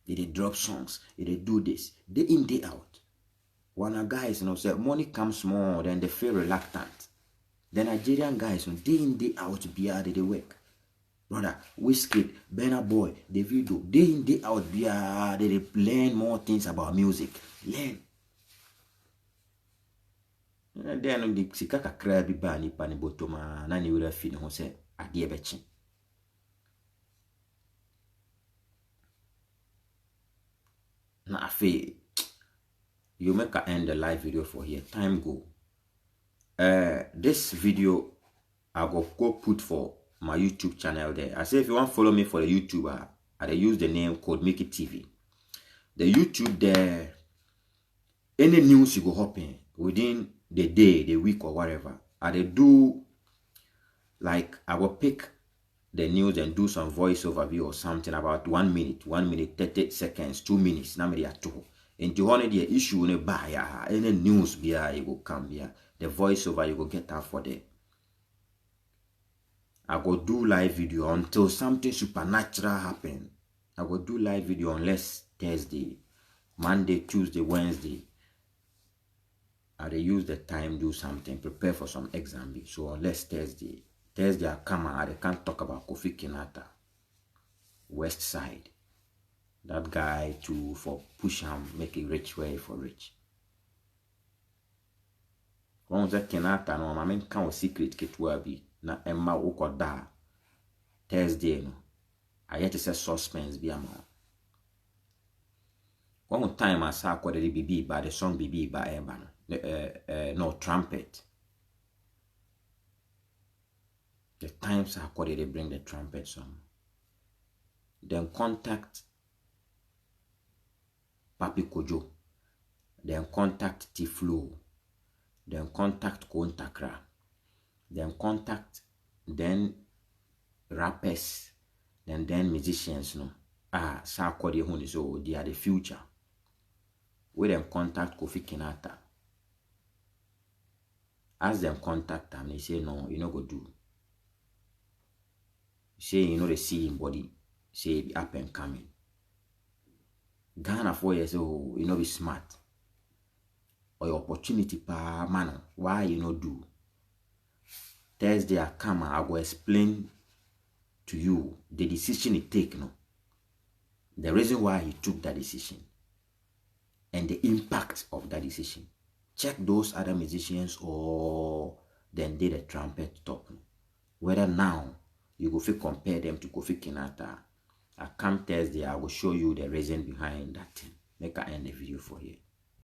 [SPEAKER 1] They drop songs, they do this, day in day out. One guys say money comes more, then they feel reluctant. The Nigerian guys day in day out bia they work. Brother, Wizkid, Burna Boy, Davido, day in day out bia they learn more things about music. Learn. And then the sika kakra bi ba ni pa ni botoma na ni wura fi ne ho se ade be chi. Na afi you make a end the live video for here. Time go. This video I go put for my YouTube channel there. I say if you want to follow me for the YouTuber, I use the name called Make It TV. The YouTube there, any news you go hop in within the day, the week or whatever. I do like I will pick the news and do some voice overview or something about 1 minute, 30 seconds, 2 minutes. Now me at two. Into one the issue ne buy any news be you go come here. The voiceover you go get out for there. I go do live video until something supernatural happen. I go do live video unless Thursday, Monday, Tuesday, Wednesday. I dey use the time do something, prepare for some exam. So unless Thursday I come and I can't talk about Kofi Kinata, West Side. That guy too for push him, make it rich way for rich. One that Kinata no, I mean can secret ketwa bi na Emma ukoda Thursday no. I yet to say suspense be ama. One time I saw quite the BB by the song BB by Emma. No trumpet. The times I quite they bring the trumpet song. Then contact Papi Kojo. Then contact Tiflo. Then contact Kontakra. Then contact rappers. Then musicians no. Sa quite the so they are the future. We them contact Kofi Kinata. Ask them contact them, they say no, you know go do. Say you know they see him body, say be up and coming. Ghana 4 years old, you know be smart. Or your opportunity pa man, why you know do? Thursday I come and I will explain to you the decision he take no. The reason why he took that decision. And the impact of that decision. Check those other musicians or then did a trumpet top. Whether now you go fit compare them to Kofi Kinata. I come Thursday, I will show you the reason behind that thing. Make I end the video for you.